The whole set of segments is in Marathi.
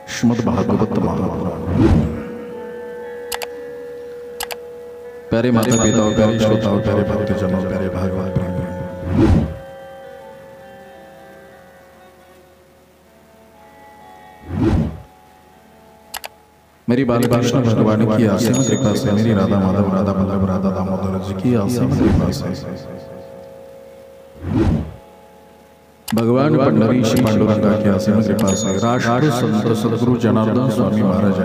श्रीमद् भागवत महापुराण। प्यारे माता पिता, प्यारे श्रोताओं, प्यारे भक्तजनों, प्यारे भागवत प्रेमी, मेरी बाल कृष्ण भगवान की असीम कृपा से, मेरी राधा माधव, राधा वल्लभ, राधा दामोदर जी की असीम कृपा से, भगवान पंढरी श्री पांडुरंगा की असीम कृपा से, राष्ट्र संत सद्गुरु जनार्दन स्वामी महाराज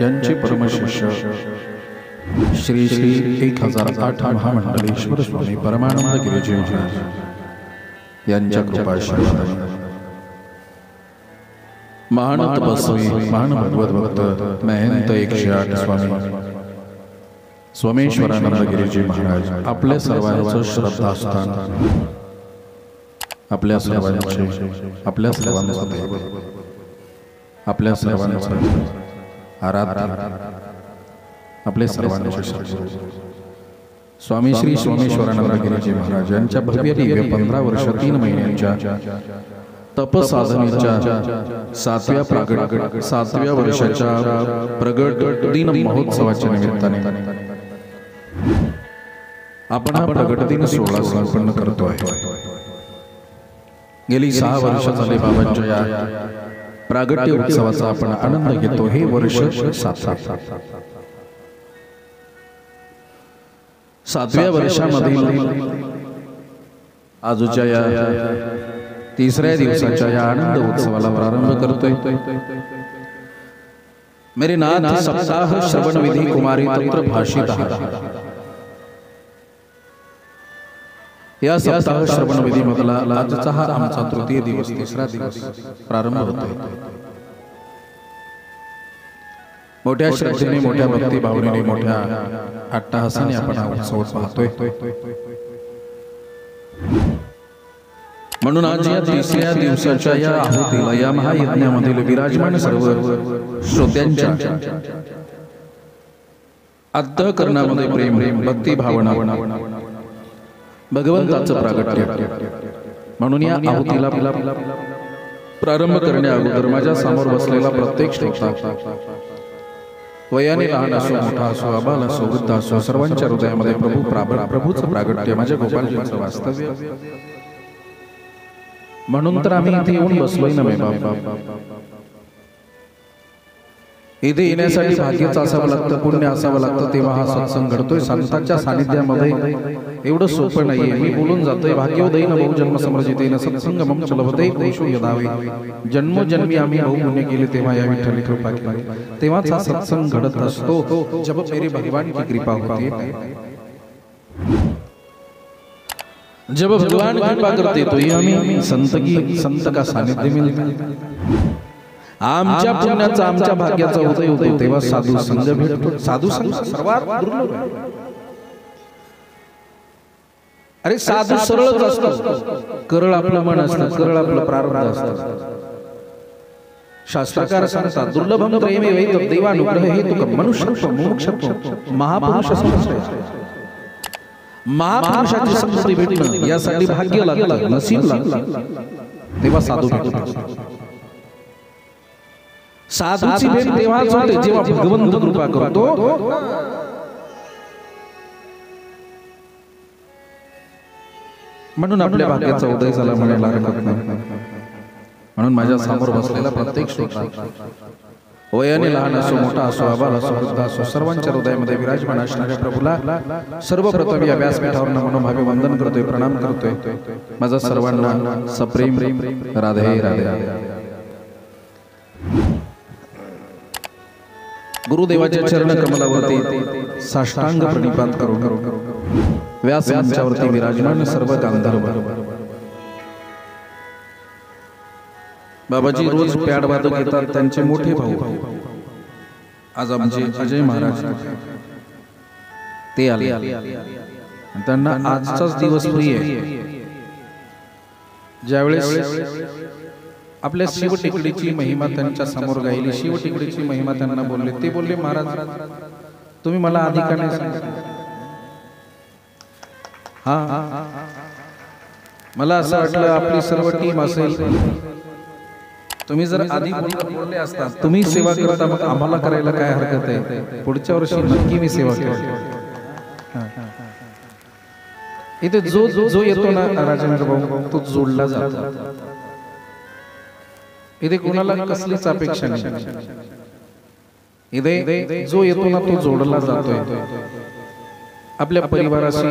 यांचे परम शिष्य श्री श्री 1008 महामंडलेश्वर स्वामी परमानंद गिरिजी महाराज यांच्या कृपाशीर्वादाने महान तपस्वी, महान भगवत भक्त, महंत 108 स्वामी सोमेश्वरानंद गिरिजी महाराज आपल्या सर्वांचं श्रद्धास्थान, आपल्या सर्वांचे, आपल्या सर्वांचं दैवत, आपल्या सर्वांचं आराध्य, आपले सर्वांचे सद्गुरू स्वामी श्री सोमेश्वरानंद गिरिजी महाराज यांच्या भव्य दिव्य 15 वर्ष 3 महिन्यांच्या तपसाधनेच्या 7व्या वर्षाच्या प्रगट दिन महोत्सवाच्या निमित्ताने आपण हा प्रगट दिन सोहळा संपन्न करतो आहे। गेली 6 वर्ष झाले बाबांच्या या प्रागट्य उत्सवाचा आपण आनंद घेतो। हे वर्ष 7व्या वर्षामधील आजच्या या 3ऱ्या दिवसाच्या या आनंद उत्सवाला प्रारंभ करतोय। मेरे नाथ सप्ताह श्रवण विधी कुमारी तंत्र भाषित या सप्ताह श्रवण विधी मधला आजचा हा आमचा तृतीय दिवस, 3रा दिवस प्रारंभ होतोय। मोठ्या श्रद्धेने, मोठ्या भक्ती भावनेने, मोठ्या अट्टहासाने आपण हा उत्सव पाहतोय। म्हणून आज या 3ऱ्या दिवसाच्या या आहुतीला, या महायज्ञामधील विराजमान सर्व श्रोत्यांच्या अंतःकरणामध्ये प्रेम, भक्ती भावना, भगवंताचं प्रागट्य, म्हणून या आहुतीला प्रारंभ करण्या अगोदर माझ्या समोर बसलेला प्रत्येक श्रोता, वयाने लहान असो, मोठा असो, अबाल असो, वृद्ध असो, सर्वांच्या हृदयामध्ये प्रभूचं प्रागट्य, माझ्या गोपालजींचं वास्तव्य, म्हणून तर आम्ही इथे येऊन बसलोय ना बाबा। इथे येण्यासाठी भाग्याचं असावं लागतं, पुण्य असावं लागतं, तेव्हा हा सत्संग घडतोय। संतांच्या सानिध्यामध्ये एवढं सोपं नाहीये। मी बोलून जातोय, भाग्योदयीन बहुजन्म समर्जितेन सत्संगमं चलवते पुरुषो यदावे। जन्मोजन्मी आम्ही बहुपुण्य केले, तेव्हा या विठ्ठलाने कृपा केली, तेव्हाच हा सत्संग घडत असतो। जब मेरे भगवान की कृपा होती है, जब भगवान कृपा करते तो ये हमें संत का सानिध्य मिलता है। आमच्या पुण्याचा, आमच्या भाग्याचा उदय होतो, तेव्हा साधू संग भेटतो। साधू संग सर्वात दुर्लभ आहे। अरे साधू सरळच असतो, करळ आपलं मन असतं, करळ आपलं प्रारब्ध असतं। शास्त्रकार सांगतात, दुर्लभम प्रेमे वैत देवानुग्रह हेतुकं मनुष्यत्व मुमुक्षत्व महापुरुष संश्रय। महापुरुषाची संगती भेटणं यासाठी भाग्य लागतं, नसीब लागतं, तेव्हा साधू भेटतो। साधूची भेट तेव्हाच होते जेव्हा भगवंत कृपा करतो। म्हणून आपल्या भाग्याचा उदय झाला म्हणायला हरकत नाही। म्हणून माझ्या समोर बसलेला प्रत्येक श्रोता, वयाने लहान असो, मोठा असो, अबाल असो, वृद्ध असो, सर्वांच्या हृदयामध्ये विराजमान असणाऱ्या प्रभूला सर्वप्रथम या व्यासपीठावर मनोभावे वंदन करतोय, प्रणाम करतोय। माझा सर्वांना सप्रेम राधे राधे। गुरुदेवाच्या चरण कमलावरती साष्टांग प्रणिपात करून व्यास मंचावरती विराजमान सर्व गांधर्व बाबाजी रोज पॅड वादक येतात, त्यांचे मोठे भाऊ आज आमचे अजय महाराज ते आले, त्यांना आजचाच दिवस फ्री आहे। ज्यावेळेस आपल्या शिवटेकडीची महिमा त्यांच्या समोर गायली, शिवटेकडीची महिमा त्यांना बोलले, ते बोलले, महाराज तुम्ही मला आधी का नाही सांगितलं? मला असं वाटलं आपली सर्व टीम असेल, तुम्ही जर आधी बोलले असता तुम्ही सेवा करता मग आम्हाला करायला काय हरकत आहे, पुढच्या वर्षी नक्की मी सेवा करेन. इथे जो जो येतो ना राजेंद्र भाऊ तो जोडला जातो. इथे कोणाला कसलीच अपेक्षा नाही. इथे जो येतो ना तो जोडला जातोय, आपल्या परिवाराशी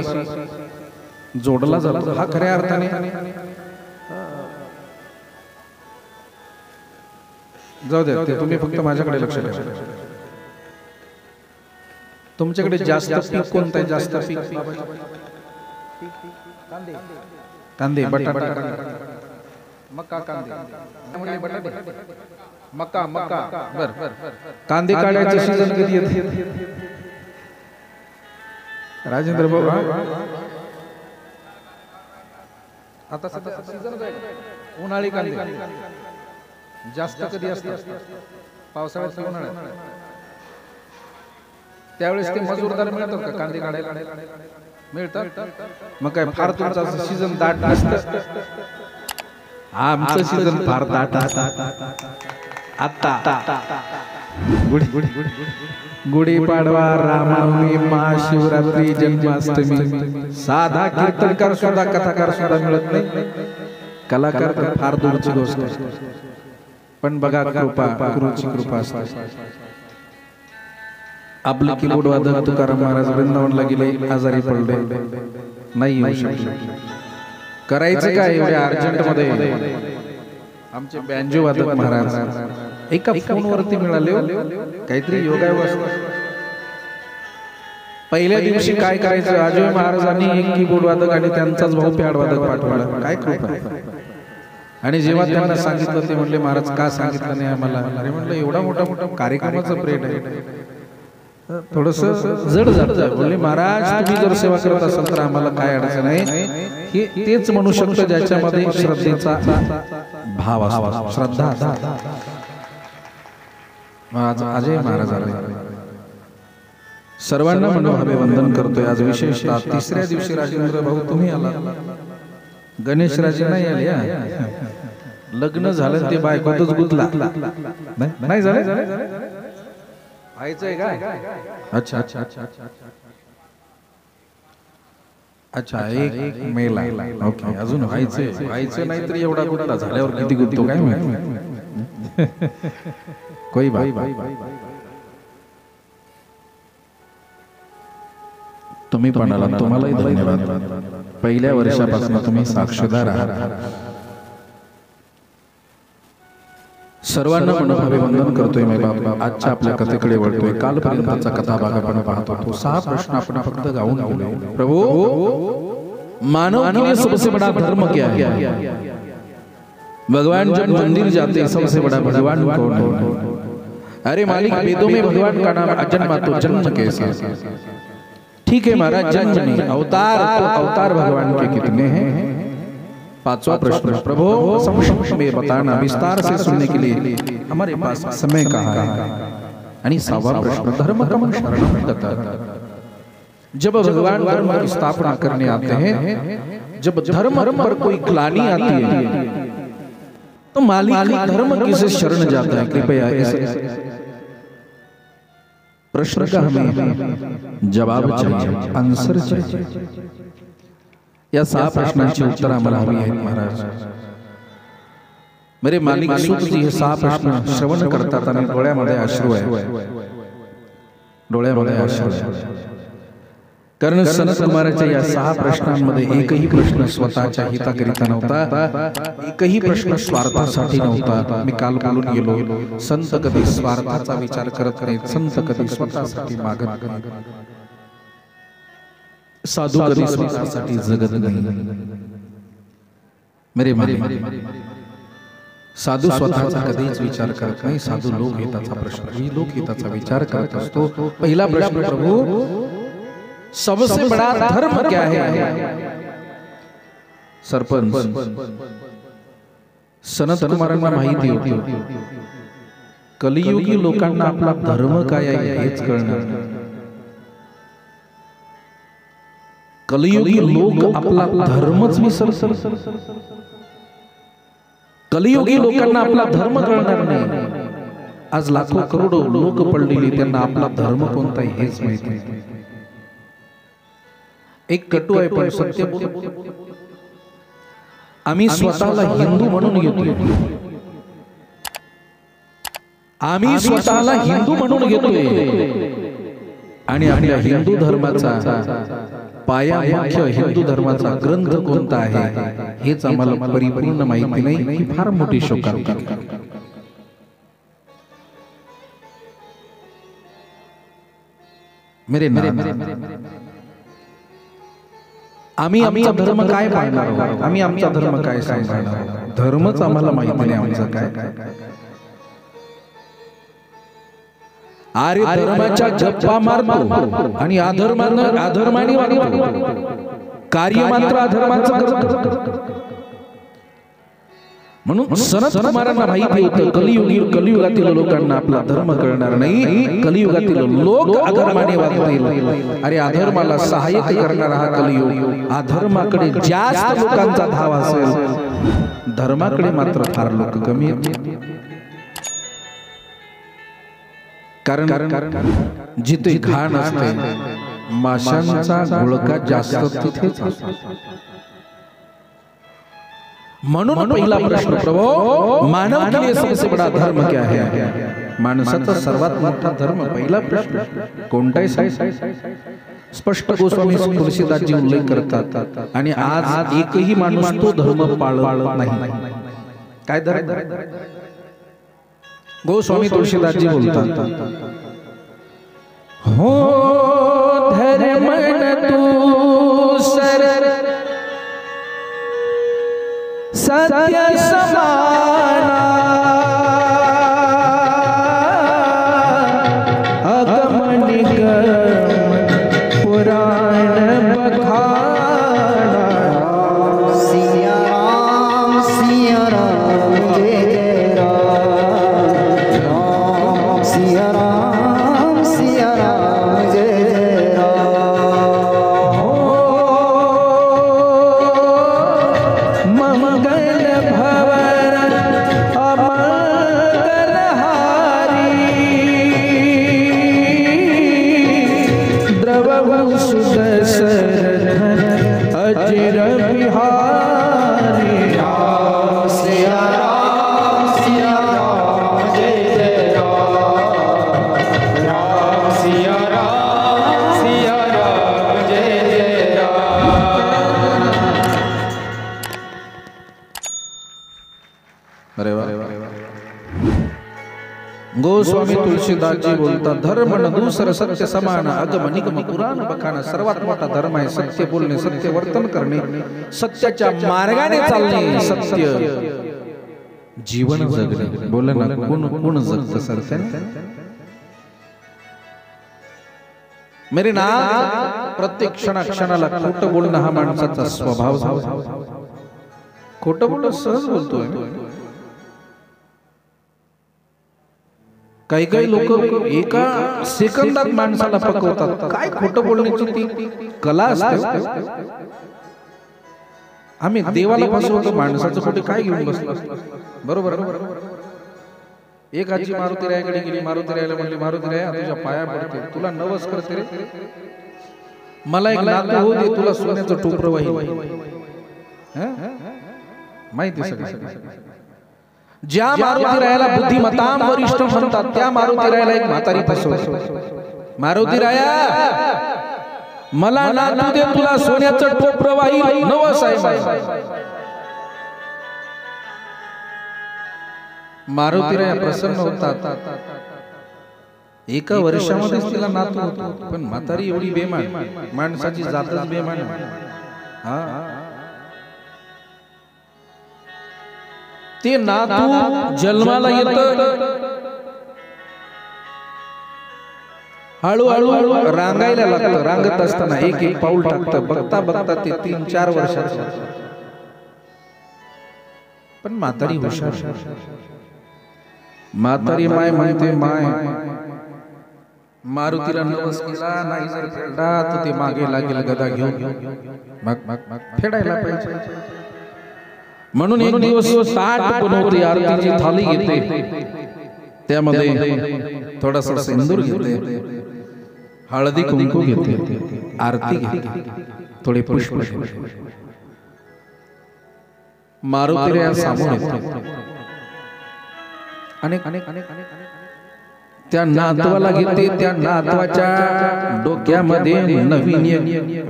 जोडला जातो. हा खऱ्या अर्थाने जाऊ द्या, ते तुम्ही फक्त माझ्याकडे लक्ष द्या. तुमच्याकडे जास्त पीक कोणतं आहे? जास्त पीक कांदे, बटाटा, मका, कांदे, बटाटे, मका, बर. कांदे काढायचे सीजन कधी येते राजेंद्र भाऊ? आता सीजन उन्हाळी कांदे जास्त कधी असतात? पावसाळ्यात, उन्हाळ्यात. त्यावेळेस ते मजूरदार मिळतात का कांदे काढायला? मिळतात. मग काय फार तुमचा सीजन दाट असतं? आमचं सीजन फार दाट असतं. आता गुढीपाडवा, रामनवमी, महाशिवरात्री, जन्माष्टमी साधा कीर्तनकार सुद्धा, कथाकार सुद्धा मिळत नाही. कलाकार तर फार दूरची गोष्ट असते. पण बघा, कृपा, गुरुची कृपा असते. आपले कीबोर्ड वादक तुकाराम महाराज वृंदावनला गेले, आजारी पडले, नाही येऊ शकले. करायचं काय एवढ्या अर्जंट मध्ये? आमचे बँजो वादक महाराज एका फोनवरती मिळाले, काहीतरी योगायोग असतो. पहिल्या दिवशी काय करायचं? अजय महाराजांनी एक कीबोर्ड वादक आणि त्यांचाच भाऊ पॅड वादक पाठवला. काय कृपा! आणि जेव्हा त्यांना सांगितलं ते म्हणले, महाराज का सांगितलं नाही आम्हाला? अरे म्हणलं, एवढा मोठा कार्यक्रमाचं प्रेड आहे, थोडस जड जात. बोलले, महाराज तुम्ही जर सेवा करत असाल तर आम्हाला काय अडचण आहे. हे तेच म्हणू शकतो ज्याच्यामध्ये श्रद्धेचा भाव असतो. श्रद्धा. अजय महाराज सर्वांना मनोभावे वंदन करतोय. आज विशेषतः तिसऱ्या दिवशी राजेंद्र भाऊ तुम्ही आला, गणेश राजे नाही आले. लग्न झालं ते बायकोतच गुंतला नाही झालं. व्हायचंय काय? अच्छा अच्छा अच्छा अच्छा, एक मेला. ओके, अजून व्हायचं नाही तर एवढा गुंतला, झाल्यावर किती गुंततो काय माहिती. कोई बाई, तुम्ही पण आला, तुम्हालाही धन्यवाद. पहिल्या वर्षापासून तुम्ही साक्षीदार आहात. सर्वांना मनोभावे वंदन करतोय मी बाबा. आजच्या आपल्या कथेकडे वळतोय. कालपर्यंतचा कथाभाग आपण पाहतो. तो 6 प्रश्न आपण फक्त गाऊन गेलो. प्रभु, मानव के लिए सबसे बड़ा धर्म क्या है? भगवान जब मंदिर जाते सबसे बड़ा भगवान कौन है? अरे मालिक, वेदों में भगवान का नाम अजन्मा, तो जन्म कैसा? ठीक है महाराज, जन्म नहीं, अवतार. तो अवतार भगवान के कितने हैं? 5वां प्रश्न, प्रभु संक्षेप में बताना, विस्तार से सुनने के लिए हमारे पास समय कहाँ है? आणि 6वां प्रश्न, धर्म कम शरणम गतः. जब भगवान धर्म की स्थापना करने आते हैं, जब धर्म पर कोई ग्लानि आती है, तो मालिक धर्म किसे शरण जाता है? कृपया इस प्रश्न का हमें जवाब चाहिए, आंसर चाहिए. या 6 प्रश्नांची उत्तर आम्हाला हवी आहेत महाराज. मेरे मालिक सूत जी हे 6 प्रश्न श्रवण करतात आणि डोळ्यामध्ये अश्रू आहे, डोळ्यामध्ये अश्रू आहे. कारण सनत कुमाराच्या या 6 प्रश्नांमध्ये एकही प्रश्न स्वतःच्या हिताकरिता नव्हता, एकही प्रश्न स्वार्थासाठी नव्हता. मी काल बोलून गेलो, संत कधी स्वार्थाचा विचार करत नाहीत, संत कधी स्वतःसाठी मागत नाहीत, साधू कधी स्वतःसाठी जगत नाही. मेरे मालिक, साधू स्वतःचा कधीच विचार करत नाही, साधू लोकहिताचा प्रश्न, लोकहिताचा विचार करत असतो. पहिला प्रश्न, प्रभू सबसे बड़ा धर्म क्या है? सरपंच सनत कुमारांना माहिती होती, कलियुगी लोकांना आपला धर्म काय आहे हेच कळणार. कलियुगी लोक आपला धर्मच विसरतात. कलियुगी लोकांना आपला धर्म कळणार नाही। आज लाखो करोडो लोक पडलेली, त्यांना आपला धर्म कोणता आहे हेच माहिती नाही। एक कटू आहे पण सत्य बोलतो। आम्ही स्वतःला हिंदू म्हणून घेतोय, आम्ही स्वतःला हिंदू म्हणून घेतोय आणि आपल्या हिंदू धर्माचा पाया, मुख्य हिंदू धर्माचा ग्रंथ कोणता आहे हेच आम्हाला परिपूर्ण माहिती नाही। ही फार मोठी शोकांतिका। मेरे नाम आम्ही आमचा धर्म काय पाळणार आहोत, आम्ही आमचा धर्म काय सांगणार आहोत, धर्मच आम्हाला माहिती नाही आमचा काय। आर्य धर्माच्या गप्पा मारतो आणि अधर्माने वागतो, कार्य मात्र अधर्माचं करतो। म्हणून सनत कुमारांना माहिती होतं कलियुगातील लोकांना आपला धर्म कळणार नाही, कलियुगातील लोक अधर्माने वागतील। अरे अधर्माला सहाय्य करणारा हा कलियुग, अधर्माकडे जास्त लोकांचा धाव असेल, धर्माकडे मात्र फार लोक कमी आहेत। कारण जिथे घाण असते माशांचा घोळका जास्त तिथेच असतो। म्हणून पहिला प्रश्न, प्रभो मानव के लिए सबसे बड़ा धर्म क्या है? माणसाचा सर्वात मोठा धर्म पहिला प्रश्न कोणता आहे? स्पष्ट गोस्वामी तुलसीदासजी उल्लेख करतात आणि आज एकही माणूस तो धर्म पाळत नाही। काय धर्म? गोस्वामी तुलसीदासजी बोलतात, हो धर्म तू सर सत्य समाना, अगम निगम पुराण बखाना। सिया राम जय जय राम, सिया राम जय जय राम। मंगल भवन अमंगल हारी, द्रवहु सुदशरथन अजिर बिहारी। सिया राम जय जय राम, सिया राम जय जय राम। अरे वाह। गोस्वामी तुलसीदासजी बोलतात, धर्म न दूसर सत्य समान, अगम निगम पुराण बखाना। सर्वात मोठा धर्म आहे सत्य बोलणे, सत्य वर्तन करणे, सत्याच्या मार्गाने चालणे, सत्य जीवन जगणे। बोला ना, कोण जगत सत्याने? मेरे नाम प्रत्येक क्षणाला खोटं बोलणं हा माणसाचा स्वभाव झाला। खोटं बोलणं सहज बोलतोय। काही लोक एका सेकंदात माणसाला पकवतात। काय खोटं बोलण्याची ती कला असते। आम्ही देवाला फसवतो, माणसाचं कुठे काय घेऊन बसलो। बरोबर। एक आजी मारुती रायाकडे गेली, मारुती रायाला म्हणली, मारुती राया तुझ्या पाया पडते, तुला नवस करते रे, मला एक नातू होऊ दे, तुला सोन्याचं टोपरं वाहील। माहिती सगळं। ज्या मारुती रायाला बुद्धिमताम वरिष्ठ म्हणतात त्या मारुती रायाला एक म्हातारी फसवते। मारुती राया मला नातू दे, तुला सोन्याचं टोपरं वाहील, नवस आहे। मारुती राया प्रसन्न होतात। एका वर्षामध्येच तिला नातू होतो, पण म्हातारी एवढी बेमान, माणसाची जातच बेमान। ते नातू जन्माला येतं, हळूहळू रांगायला लागतं। रांगत असताना एक एक पाऊल टाकतं, बघता बघता ते 3-4 वर्षाचं। पण म्हातारी हुशार, म्हातारी माय म्हणते, माय मारुतीला नवस केला नाही जर फेडला तर ते मागे लागेल गदा घेऊन, मग फेडायला पाहिजे। म्हणून एक दिवस ताट बनवते, आरतीची थाली घेते, त्यामध्ये थोडासा सिंदूर घेते, हळदी कुंकू घेते, आरती घेते, थोडे पुष्प घेते, मारुतीला समोर येते आणि त्या नातवाला घेते, त्या नातवाच्या डोक्यामध्ये नवीन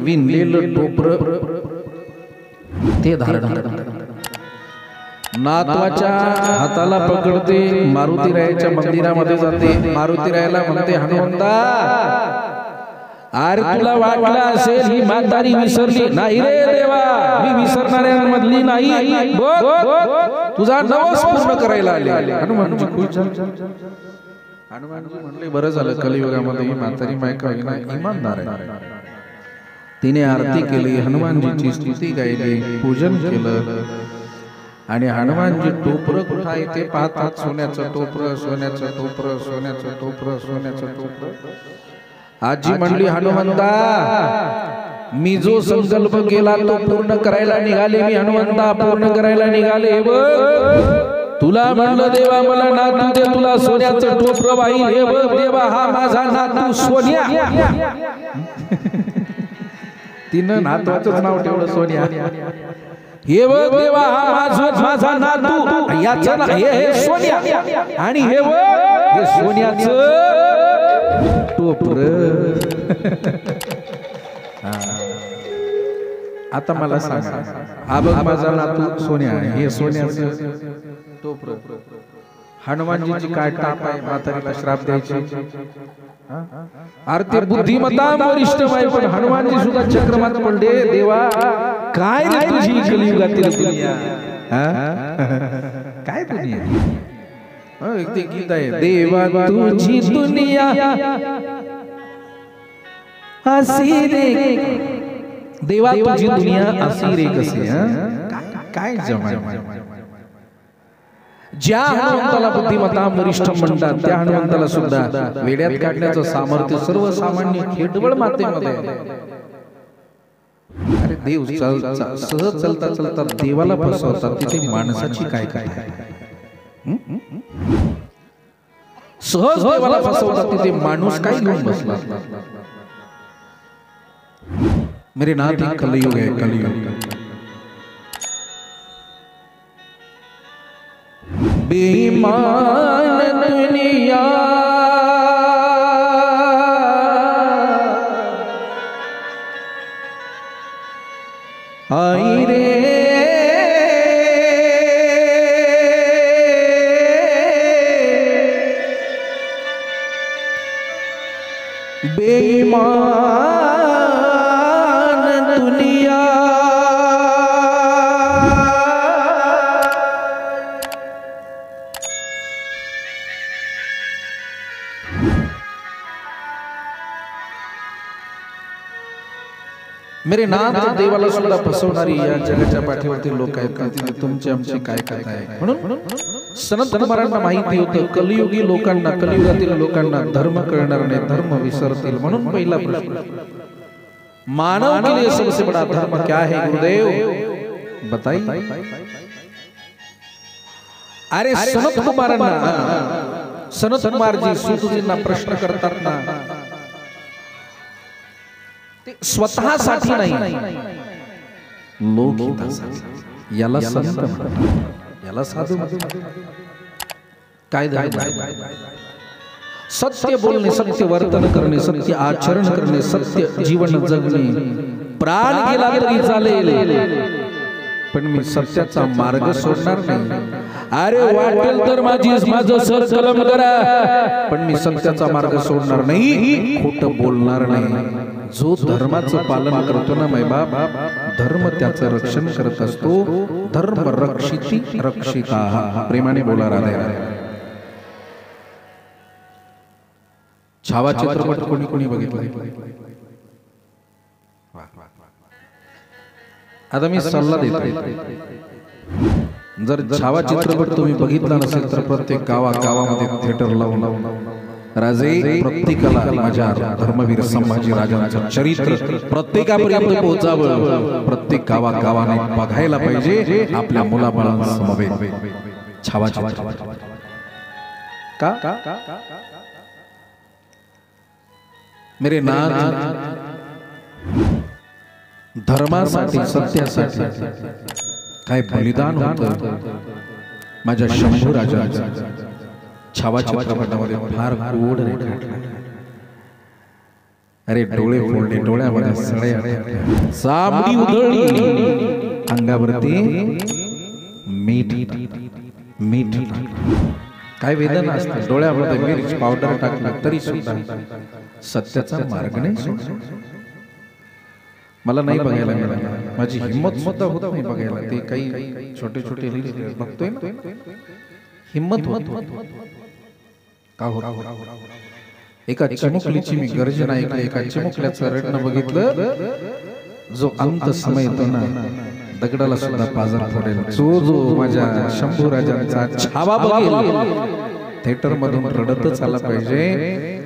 विणलेलं टोपर ते धारण करते, नातवाच्या हाताला पकडते, मारुतीरायाच्या मंदिरामध्ये जाते, मारुतीरायाला म्हणते, हनुमंता अरे तुला वाटलं असेल ही म्हातारी विसरली नाही रे देवा, मी विसरणाऱ्यांमधली नाही, बघ तुझा नवस पूर्ण करायला आले. हनुमानजी खुश झाले. हनुमानजी म्हणले, बरं झालं कलियुगामध्ये ही म्हातारी मायका इमानदार आहे. तिने आरती केली, हनुमानजीची स्तुती गायली, पूजन केलं आणि हनुमानजी टोपर कुठं आहे ते पाहतात, सोन्याचं टोपर, सोन्याचं टोपर, सोन्याचं टोपर, सोन्याचं टोपर. आजी म्हणली, हनुमंता मी जो संकल्प केला तो पूर्ण करायला निघाले, मी हनुमंता पूर्ण करायला निघाले. बघ तुला म्हणलं देवा मला नातू दे, तुला सोन्याचं टोपर वाही, हे बघ देवा हा माझा नातू सोन्या. तिनं नातवाचं नाव ठेवलं सोन्या. हे बघ देवा हा माझा नातू, याचं नाव हे सोन्या, आणि हे बघ हे सोन्याचं टोपर. आता मला सांगा, हा बघ माझा नातू सोन्या, हे सोन्याचं टोपर. हनुमानजीची काय टाप आहे म्हातारीला श्राप द्यायची? अरे ते बुद्धिमत्ता वरिष्ठ आहे, पण हनुमानजी सुद्धा चक्रमात पडले. देवा काय रे तुझी कलियुगातील दुनिया, काय दुनिया? एक ते गीत आहे, देवा तुझी दुनिया असी रे, देवा तुझी दुनिया असी रे कसे, काय जमा. ज्या हनुमंताला बुद्धिमत्ता वरिष्ठ म्हणतात त्या हनुमंताला सुद्धा वेड्यात काढण्याचं सामर्थ्य सर्वसामान्य खेडवळ मातेमध्ये. अरे देव सहज चलता चलता देवाला फसवतात, तिथे माणसाची काय काय. सहज देवाला फसवतात, तिथे माणूस काय घेऊन बसला. मेरे नाथ कलयुग है, कलयुग. बेईमान दुनिया आई रे, बेईमान दुनिया मेरे नाथ देवाला सुद्धा फसवणारी या जगाच्या पाठीवरती लोक आहेत. तुमची आमची काय काय आहे. म्हणून सनत कुमारांना माहिती होतं कलियुगी लोकांना, कलियुगातील लोकांना धर्म कळणार नाही, धर्म विसरतील. म्हणून पहिला प्रश्न, मानव के लिए सबसे बड़ा धर्म क्या है गुरुदेव बताइए. अरे सनत कुमारांना, सनत कुमार जी सूतजींना प्रश्न करतात ना, स्वतःसाठी नाही, लोकहितासाठी. याला संत म्हणतात, याला साधू म्हणतात. काय सत्य बोलणे, सत्य वर्तन करणे, सत्य आचरण करणे, सत्य जीवन जगणे, प्राण गेला तरी चालेल, पण मी सत्याचा मार्ग सोडणार नाही. अरे वाटेल तर माझं सर कलम करा, पण मी सत्याचा मार्ग सोडणार नाही, खोटं बोलणार नाही. जो धर्माचं पालन करतो ना मैबाप, धर्म त्याचं रक्षण करत असतो. धर्म रक्षिती रक्षिता, प्रेमाने बोला राधा. छावा चित्रपट कोणी कोणी बघितला? आता मी सल्ला देतो, जर छावा चित्रपट तुम्ही बघितला नसेल तर प्रत्येक गावागावामध्ये थिएटर लावून राजे प्रत्येकाला माझ्या धर्मवीर संभाजी राजांचं चरित्र प्रत्येकापर्यंत पोहोचावं, प्रत्येक गावागावाने बघायला पाहिजे आपल्या मुलाबाळांसमवेत छावा का मेरे नाथ धर्मासाठी सत्यासाठी काय बलिदान होतं माझ्या शंभू राजांचं छावा चित्रपटामध्ये फार गोड रेखाटलं. अरे डोळे फोडले, डोळ्यामध्ये सळे आले, सामडी उधळली, अंगावरती मीठ मीठ काय वेदना असते. डोळ्यामध्ये मिरची पावडर टाकलं तरी सुद्धा सत्याचा मार्ग नाही सोडला. मला नाही बघायला मिळालं, माझी हिंमत सुद्धा होत नाही बघायला. ते काही छोटे छोटे रील्स बघतोय ना, हिंमत होत का होत. एका चिमुकलीची मी गर्जना ऐकली, एका चिमुकल्याचं रडणं बघितलं. जो अंत समय येतो ना, दगडाला सुद्धा पाजर पडेल. जो माझ्या शंभू राजांचा छावा बघेल थिएटर मधून रडतच आला पाहिजे.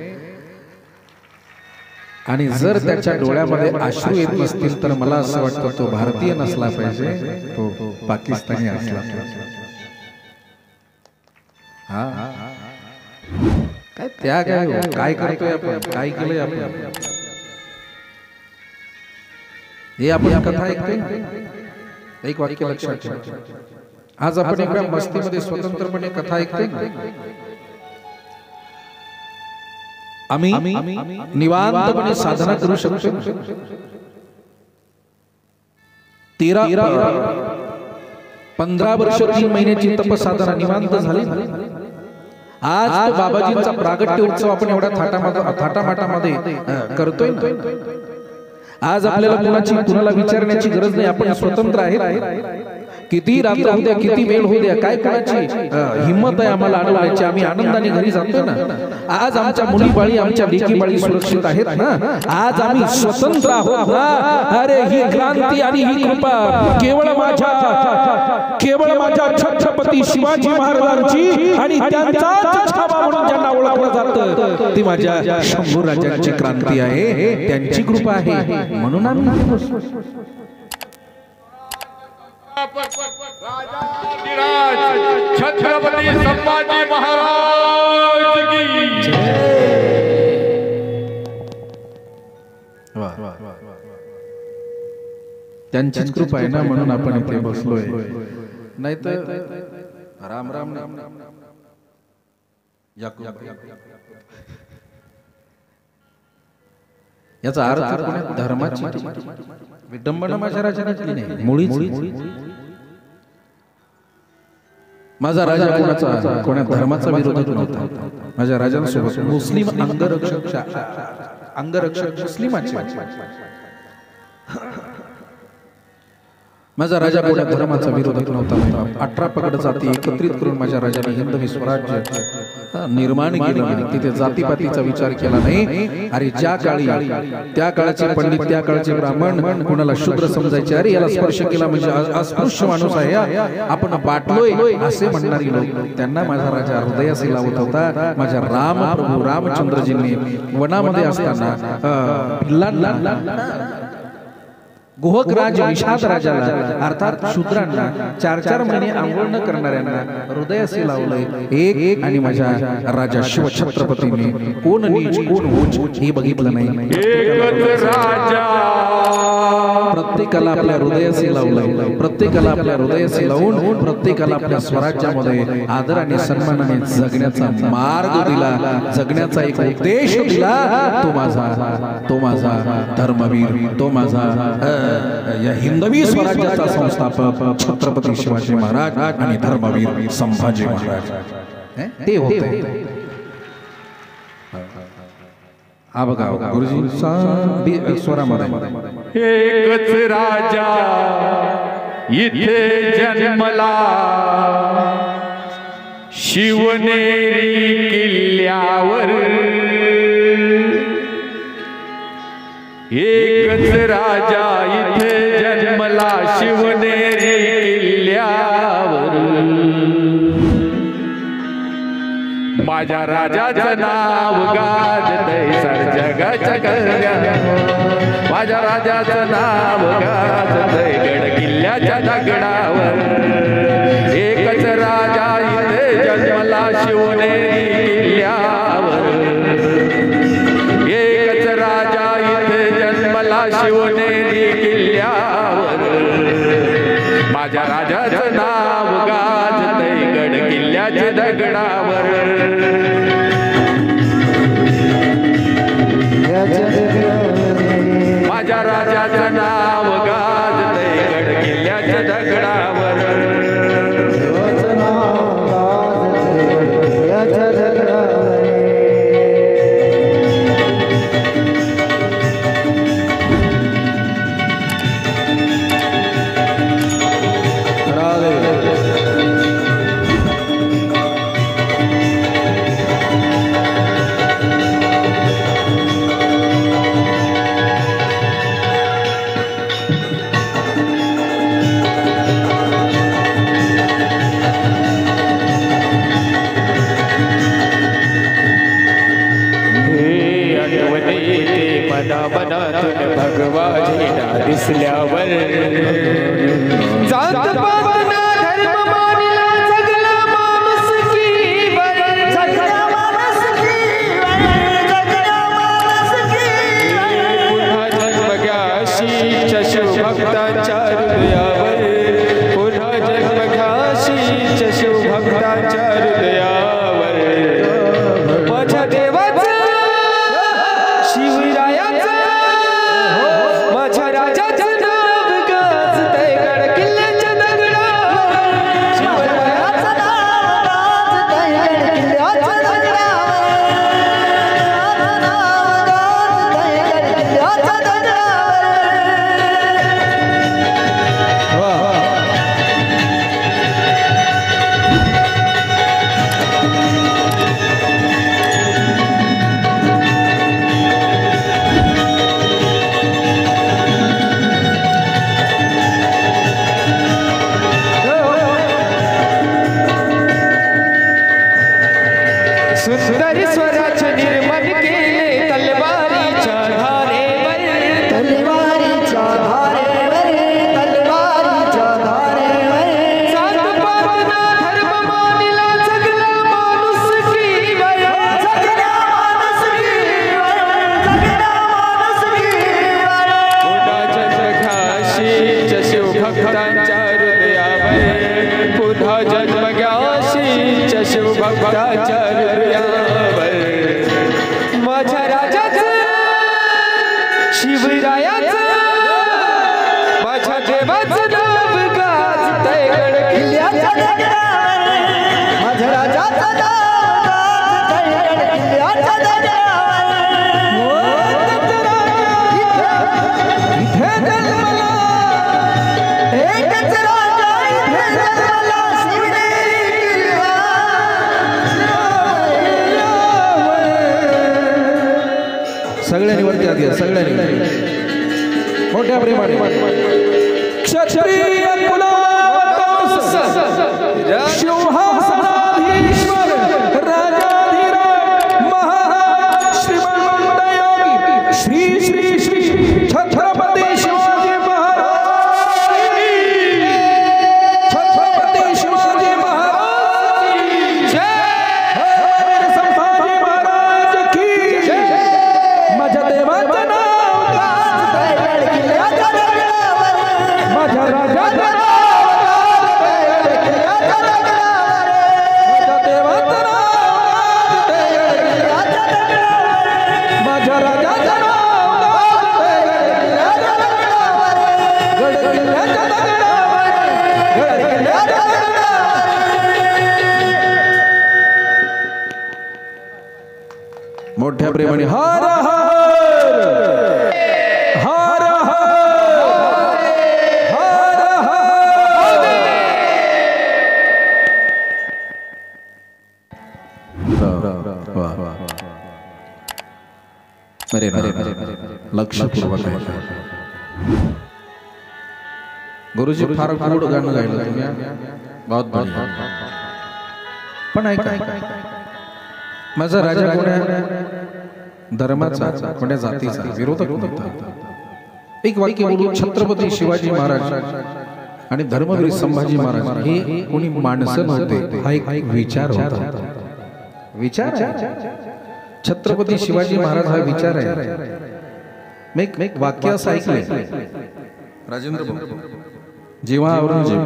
आणि जर त्याच्या डोळ्यामध्ये अश्रू येत नसतील तर मला असं वाटतं तो भारतीय नसला पाहिजे, तो पाकिस्तानी असला पाहिजे. हा काय त्याग आहे, काय करतोय आपण, काय केलंय आपण. हे आपण कथा ऐकतोय. एक वाक्य लक्षात ठेवा, आज आपण एका मस्तीमध्ये स्वतंत्रपणे कथा ऐकतोय. आम्ही निवांतपणे साधना करू शकतो. 15 वर्ष 3 महिन्याची तपसाधना निवांत झाली. आज बाबाजींचा प्रागट्य उत्सव आपण एवढ्या थाटामाटामध्ये करतोय. आज आपल्याला कुणाला विचारण्याची गरज नाही, आपण स्वतंत्र आहेत. किती रात्र होऊ द्या, किती वेळ होऊ द्या, काय कोणाची हिंमत आहे आम्हाला अडवण्याची. आम्ही आनंदाने घरी जातोय ना. आज आमच्या मुलीबाळी, आमच्या लेकीबाळी सुरक्षित आहेत ना. आज आम्ही स्वतंत्र आहोत ना. अरे ही क्रांती आणि ही कृपा केवळ माझ्या छत्रपती शिवाजी महाराजांची आणि त्यांचा छावा म्हणून ज्यांना ओळखलं जातं ती माझ्या शंभू राजांची क्रांती आहे, त्यांची कृपा आहे. म्हणून आम्ही छत्रपती संभाजी महाराज की त्यांचीच कृपा आहे ना, म्हणून आपण इथे बसलोय. नाही तर राम राम याचा अर्थ धर्माची विडंबना माझ्या राजाने केली नाही. मुळीच माझा राजा कोणा धर्माचा विरोधक नव्हता. माझ्या राजांसोबत मुस्लिम अंगरक्षक मुस्लिमाचे. माझा राजा कोणा धर्माचा विरोधक नव्हता. 18 पगड जाती एकत्रित करून माझ्या राजाने हिंदवी स्वराज्य निर्माण केलं. तिथे जातीपातीचा विचार केला नाही. अरे ज्या काळी त्या काळाचे पंडित, त्या काळाचे ब्राह्मण कोणाला शूद्र समजायचे, अरे याला स्पर्श केला म्हणजे अस्पृश्य माणूस आहे, आपण बाटलोय असे म्हणणारी लोक, त्यांना माझा राजा हृदयाशी लावत होता. माझ्या प्रभू रामचंद्रजींनी वनामध्ये असताना पिल्लांना गोहकराज निषाद राजाला अर्थात शूद्रांना 4-4 महिने आंघोळ न करणाऱ्यांना हृदयाशी लावलंय एक. आणि माझ्या राजा शिवछत्रपतींनी कोण नीच कोण उच्च हे बघितलं नाही. प्रत्येकाला आपल्या हृदयाशी लावलंय, प्रत्येकाला आपल्या हृदयाशी लावून प्रत्येकाला आपल्या स्वराज्यामध्ये आदराने सन्मानाने जगण्याचा मार्ग दिला, जगण्याचा एक उद्देश दिला. तो माझा धर्मवीर, तो माझा या हिंदवी स्वराज्याचा संस्थापक छत्रपती शिवाजी महाराज आणि धर्मवीर संभाजी महाराज ते होते. हा बघा गुरुजी स्वरामध्ये एकच राजा इथे जन्मला, शिवनेरी किल्ल्यावर. एकच राजा इथे जन्मला, शिवनेरी किल्ल्यावर. माझ्या राजाचं नाव गाजतय सर जगाच्या कल्याण माझ्या राजाचं नाव गाजतय गड किल्ल्याच्या दगडावर एकच राजा इथे जन्मला शिवनेरी किल्ल्यावर एकच राजा इथे जन्मला शिवनेरी किल्ल्यावर माझ्या राजाचं नाव गाजतय गड किल्ल्याच्या दगडावर माझ्या राजाचं नाव गाजतय गड किल्ल्याच्या दगडावर मनातून भगवा झेंडा दिसल्यावर जात पातना धर्म मानिला जगला माणुसकीवर जगला माणुसकीवर जगला माणुसकीवर पुन्हा जन्म घ्या शीच्या शिवभक्तांच्या हृदयावर पुन्हा जन्म घ्या शीच्या शिवभक्तांच्या हृदयावर माझ्या देवाचं शिवरायाचं माझ्या राजाचं नाव गाजतय गड किल्ल्याच्या दगडावर शिवरायाचं नाव गाजतय गड किल्ल्याच्या दगडावर नाव गाजतय गड किल्ल्याच्या दगडावर वाह सुंदर स्वराज निर्माण केले तलवारीच्या धारेवर तलवारीच्या धारेवर तलवारीच्या धारेवर जात पातना धर्म मानिला जगला माणुसकीवर जगला माणुसकीवर जगला माणुसकीवर पुन्हा जन्म घ्या शीच्या शिवभक्तांच्या हृदयावर पुन्हा जन्म घ्या शीच्या शिवभक्तांच्या माझ्या राजाचं शिवरायाचं माझ्या देवाचं नाव गाजतय गड किल्ल्याच्या दगडावर माझ्या राजाचं नाव गाजतय गड किल्ल्याच्या दगडावर इथे जन्मला एकच राजा इथे जन्मला शिवनेरी सगळ्यांनी वरती हात घ्या सगळ्यांनी मोठ्या प्रेमाने क्षत्रिय कुलावतंस सिंहासनाधीश्वर राजाधिराज महाश्रीमंत योगी श्री श्री श्री छत्रपती शिवाजी महाराज छत्रपती शिवाजी महाराज की जय संभाजी महाराज की जय माझ्या देवाचं नाव गाजतय गड किल्ल्याच्या दगडावर माझ्या राजाचं नाव गाजतय गड किल्ल्याच्या दगडावर माझ्या देवाचं नाव गाजतय गड किल्ल्याच्या दगडावर माझ्या राजाचं नाव गाजतय गड किल्ल्याच्या दगडावर गड किल्ल्याच्या दगडावर मोठ्या प्रेमाने हर हर लक्षपूर्वक गुरुजी फार गोड गाणं गायलं तुम्ही बहुत बढ़िया पण ऐका माझा राजा कोण्या धर्माचा कोण्या जातीचा विरोधक नव्हता. एक वाक्य बोलून छत्रपती शिवाजी महाराज आणि धर्मवीर संभाजी महाराज हे कोणी माणसं नव्हते, हा एक विचार होता. विचार छत्रपती शिवाजी महाराज हा विचार आहे. मी एक वाक्य असं ऐकलंय राजेंद्र भाऊ, जेव्हा औरंगजेब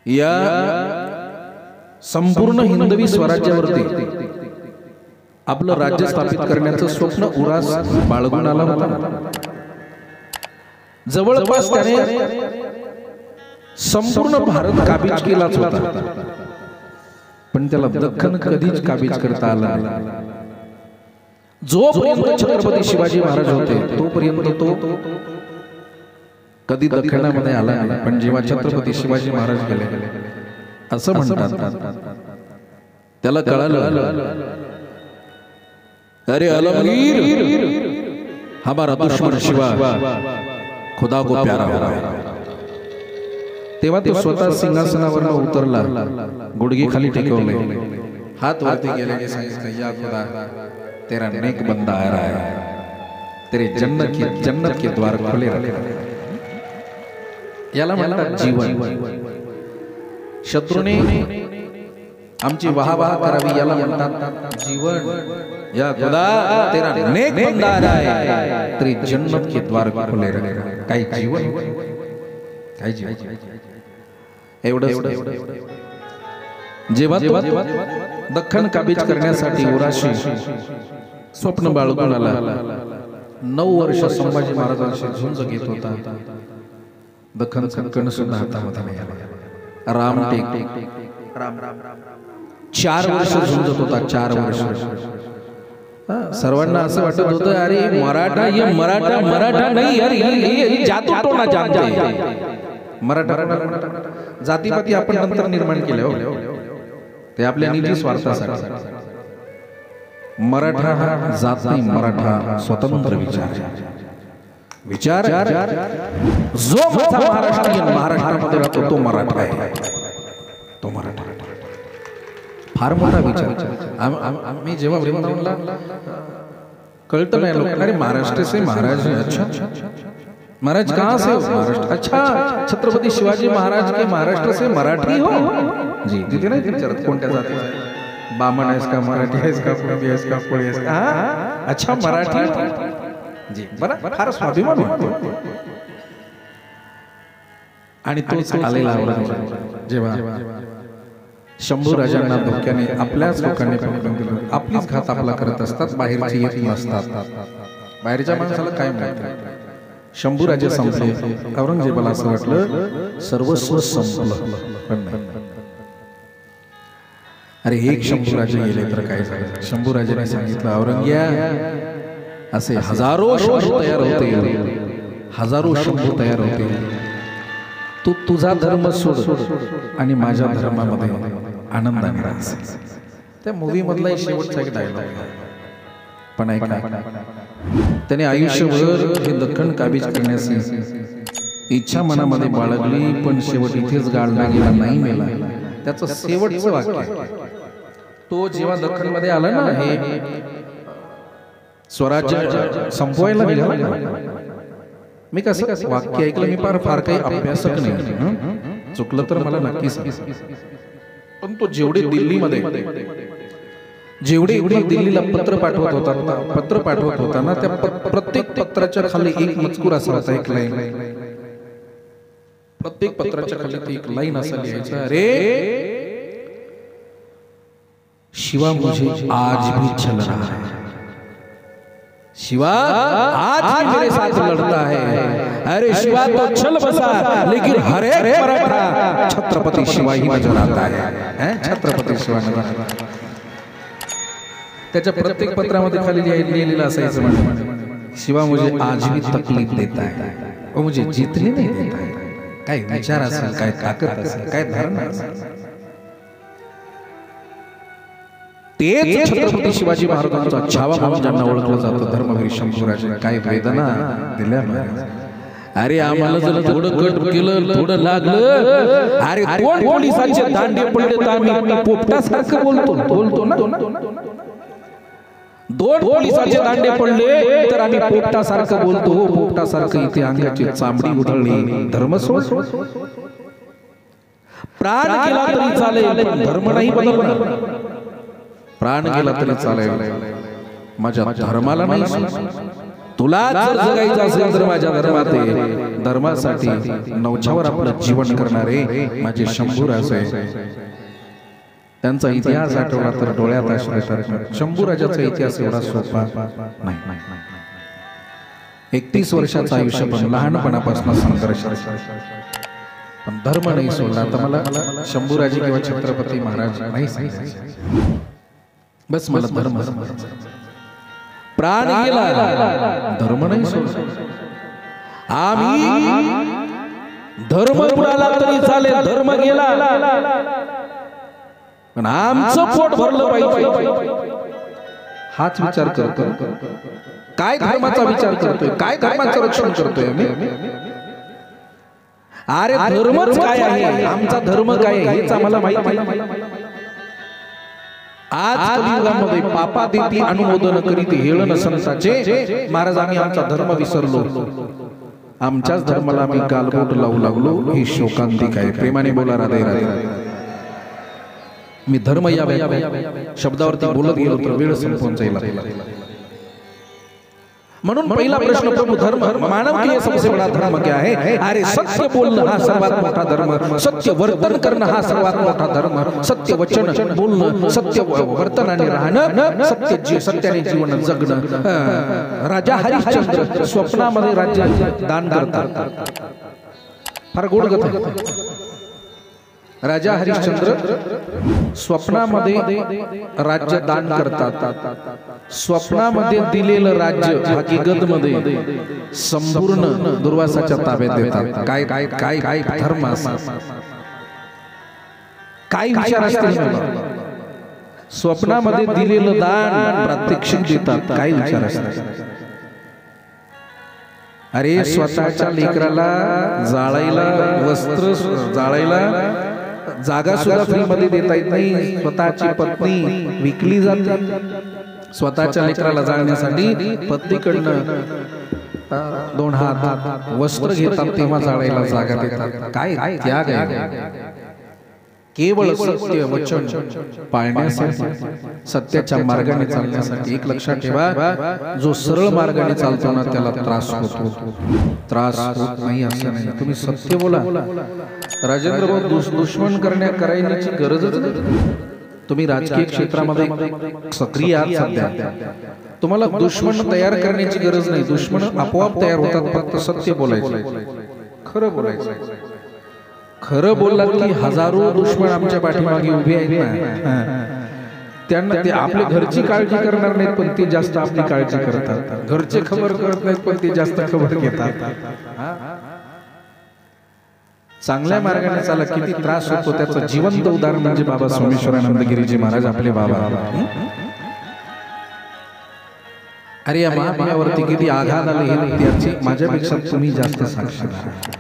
या संपूर्ण हिंदवी स्वराज्यावरती आपलं राज्य स्थापित करण्याचं स्वप्न उरास बाळगून आला होता. जवळपास त्याने संपूर्ण भारत काबीज केलाच होता, पण त्याला दख्खन कधीच काबीज करता आला नाही. जोपर्यंत छत्रपती शिवाजी महाराज होते तोपर्यंत तो कधी दख्खनामध्ये आला नाही. पण जेव्हा छत्रपती शिवाजी महाराज गेले असं म्हणतात, त्याला कळालं अरे अलमगीर हमारा दुश्मन शिवा खुदा को प्यारा हुआ है. तेव्हा तो स्वतः सिंहासनावर उतरला, गुडघे खाली टेकवले, हात वरती गेले की सांगितलं या खुदा तेरा नेक बंदा आ रहा है, तेरे जन्नत के द्वार खुले रखे. याला म्हणतात जीवन. शत्रूने आमची वाहवाह करावी याला म्हणतात जीवन. या खुदा तेरा नेक बंदा आ रहा है, तेरी जन्नत के द्वार खुले रखे. काही जीवन, काही जीवन. एवढं जेव्हा दख्खन काबीज करण्यासाठी उराशी स्वप्न बाळगून आला, 9 वर्ष संभाजी महाराजांशी झुंज घेत होता. दख्खन कंकण सुद्धा हातामध्ये नाही आला. राम टेक 4 वर्ष झुंजत होता. 4 वर्ष. सर्वांना असं वाटत होतं अरे मराठा ये मराठा नाही यार, ये जादू टोना जानते हैं. मराठा जातीपाती आपण नंतर निर्माण केले हो, ते आपल्या निजी स्वार्थासाठी. मराठा हा जात नाही, मराठा स्वतंत्र विचार जो महाराष्ट्रीयन महाराष्ट्रामध्ये राहतो तो मराठा आहे. तो मराठा फार मोठा विचार. आम्ही जेव्हा वृंदावनला कळतं नाही लोकांना अरे महाराष्ट्र से महाराज. अच्छा महाराज कहाँ से हो? महाराष्ट्र. अच्छा छत्रपती शिवाजी महाराज के महाराष्ट्र से मराठी हो जी. तिथे नाही विचारत कोणत्या जातीचा, बामण आहेस का, मराठी आहेस का, कुणबी आहेस का, कोळी आहेस का. अच्छा मराठी जी. बरं फार स्वाभिमान वाटतो. आणि तोच आलेला जेव्हा शंभू राजांना धोक्याने आपल्याच लोकांनी पकडून दिलं. आपलीच घात आपला करत असतात, बाहेरची येत नसतात. बाहेरच्या माणसाला काय माहिती. शंभू राजे संपले. औरंगजेबाला असं वाटलं सर्वस्व संपलं, पण अरे एक शंभू राजे गेले तर काय झालं. शंभू राजाने सांगितलं औरंग्या असे हजारो शंभू तयार होते, हजारो शंभू तयार होते. तू तुझा धर्म सोड आणि माझ्या धर्मामध्ये आनंदाने राहा. त्या मूवी मधला शेवटचा एक डायलॉग. पण ऐका, त्याने आयुष्यभर हे दख्खन काबीज करण्याची इच्छा मनामध्ये बाळगली, पण शेवट इथेच गाळला गेला, नाही मेला. त्याचं शेवटचं वाक्य तो जेव्हा दख्खन मध्ये आला ना, हे स्वराज्य संपवायला निघाला. मी कसं वाक्य ऐकलं, मी फार काही अभ्यासक नाही, चुकलं तर मला नक्की सांग. पण तो जेवढे दिल्लीला पत्र पाठवत होता ना, त्या प्रत्येक पत्राच्या खाली एक मजकूर असा होता, एक लाईन. प्रत्येक पत्राच्या खाली एक लाईन असा लिहायचा, अरे शिवा मुझे आज भी चल रहा है, शिवा आज मेरे साथ लड़ता है. अरे शिवा तो चल बसा, लेकिन हर एक मराठा छत्रपति शिवा ही नजर आता है. छत्रपति शिवा नजर आता है. त्याच्या प्रत्येक पत्रामध्ये खाली लिहिलेलं असायचं म्हणजे शिवा मुझे आज भी तकलीफ देता है, वो मुझे जीतने नहीं देता है. काय विचार असेल, काय ताकद असेल, काय धारणा असेल. तेच छत्रपती शिवाजी महाराजांचा छावा म्हणून ज्यांना ओळखलं जातं धर्मवीर शंभूराजे. काय वेदना दिल्या महाराज. अरे आम्हाला जर थोडं कट केलं थोडं लागलं अरे कोण पोलिसांचे दांडे पडले तर आम्ही पोपटासारखं बोलतो ना दोन पोलिसांचे दांडे पडले तर आम्ही पोपटासारखं बोलतो हो पोपटासारखं इथे अंगाची चामडी उधळली धर्म सोड प्राण गेला तरी चालेल पण धर्म नाही बदलणार प्राण गेला तरी चालेल माझ्या धर्माला नाही तुला जर जगायचं असेल तर माझ्या धर्मात धर्मासाठी नवछावर आपलं जीवन करणारे माझे शंभूराज आहे त्यांचा इतिहास आठवला तर डोळ्यात अश्रू येतात शंभूराजाचा इतिहास एवढा सोपा नाही 31 वर्षाचं आयुष्य पण लहानपणापासून संघर्ष पण धर्म नाही सोडला तर मला शंभूराजी किंवा छत्रपती महाराज नाही बस मला धर्म प्राण गेला धर्म नाही सोडला आम्ही धर्म उडाला तरी चालेल धर्म गेला पण आमचं पोट भरलं पाहिजे हाच विचार करतो काय धर्माचा विचार करतोय काय धर्माचं रक्षण करतोय आम्ही अरे धर्मच काय आहे आमचा धर्म काय आहे हेच आम्हाला माहिती आज कलियुगामध्ये पापा देती अनुमोदन करीत हेळन संताचे महाराज आम्ही आमचा धर्म विसरलो आमच्याच धर्माला आम्ही गालबोट लावू लागलो ही शोकांतिक आहे प्रेमाने बोला राधे राधे मी धर्म या शब्दावरती बोलत गेलो तर वेळ संपून जाईल म्हणून पहिला प्रश्न प्रभु धर्म मानव के लिए सबसे बड़ा धर्म क्या है अरे सत्य बोलणं हा सर्वात मोठा धर्म सत्य वर्तन करणं हा सर्वात मोठा धर्म सत्य वचन बोलणं सत्य वर्तनाने राहणं सत्याने जीवन जगणं राजा हरिश्चंद्र स्वप्नामध्ये राज्य दान करतात फार गोड कथा राजा हरिश्चंद्र स्वप्नामध्ये राज्य दान करतात स्वप्नामध्ये दिलेलं राज्य हकीकतमध्ये संपूर्ण दुर्वासाच्या ताब्यात देतात काय काय काय काय धर्म काय विचार असतील स्वप्नामध्ये दिलेलं दान प्रात्यक्षिक देतात काय विचार असतात अरे स्वतःच्या लेकराला जाळायला वस्त्र जाळायला जागा सुद्धा फ्री मध्ये देता येत नाही स्वतःची पत्नी विकली जाते स्वतःच्या लेकराला जाळण्यासाठी पत्नीकडनं 2 हात वस्त्र घेतात तेव्हा जाळायला जागा देतात काय त्याग आहे केवळ सत्य वचन पाळण्यासाठी सत्याच्या मार्गाने चालण्यासाठी एक लक्षात ठेवा जो सरळ मार्गाने चालतो ना त्याला त्रास होतो त्रास होत नाही असं नाही तुम्ही सत्य बोला राजेंद्र भाऊ दुश्मन करायची गरजच नाही तुम्ही राजकीय क्षेत्रामध्ये सक्रिय आहात सध्या तुम्हाला दुश्मन तयार करण्याची गरज नाही दुश्मन आपोआप तयार होतात फक्त सत्य बोलायचं खरं बोलायचं खरं बोललात की हजारो दुश्मन आमच्या पाठीमागे उभे आहेत ना त्यांना ते आपल्या घरची काळजी करणार नाहीत पण ते जास्त आपली काळजी करतात घरचे खबर करत नाहीत पण ते जास्त खबर घेतात चांगल्या मार्गाने चाला किती त्रास होतो त्याचं जिवंत उदाहरण म्हणजे बाबा सोमेश्वरानंद गिरीजी महाराज आपले बाबा अरे या महामायावरती किती आघात आले त्याची माझ्यापेक्षा तुम्ही जास्त साक्षीदार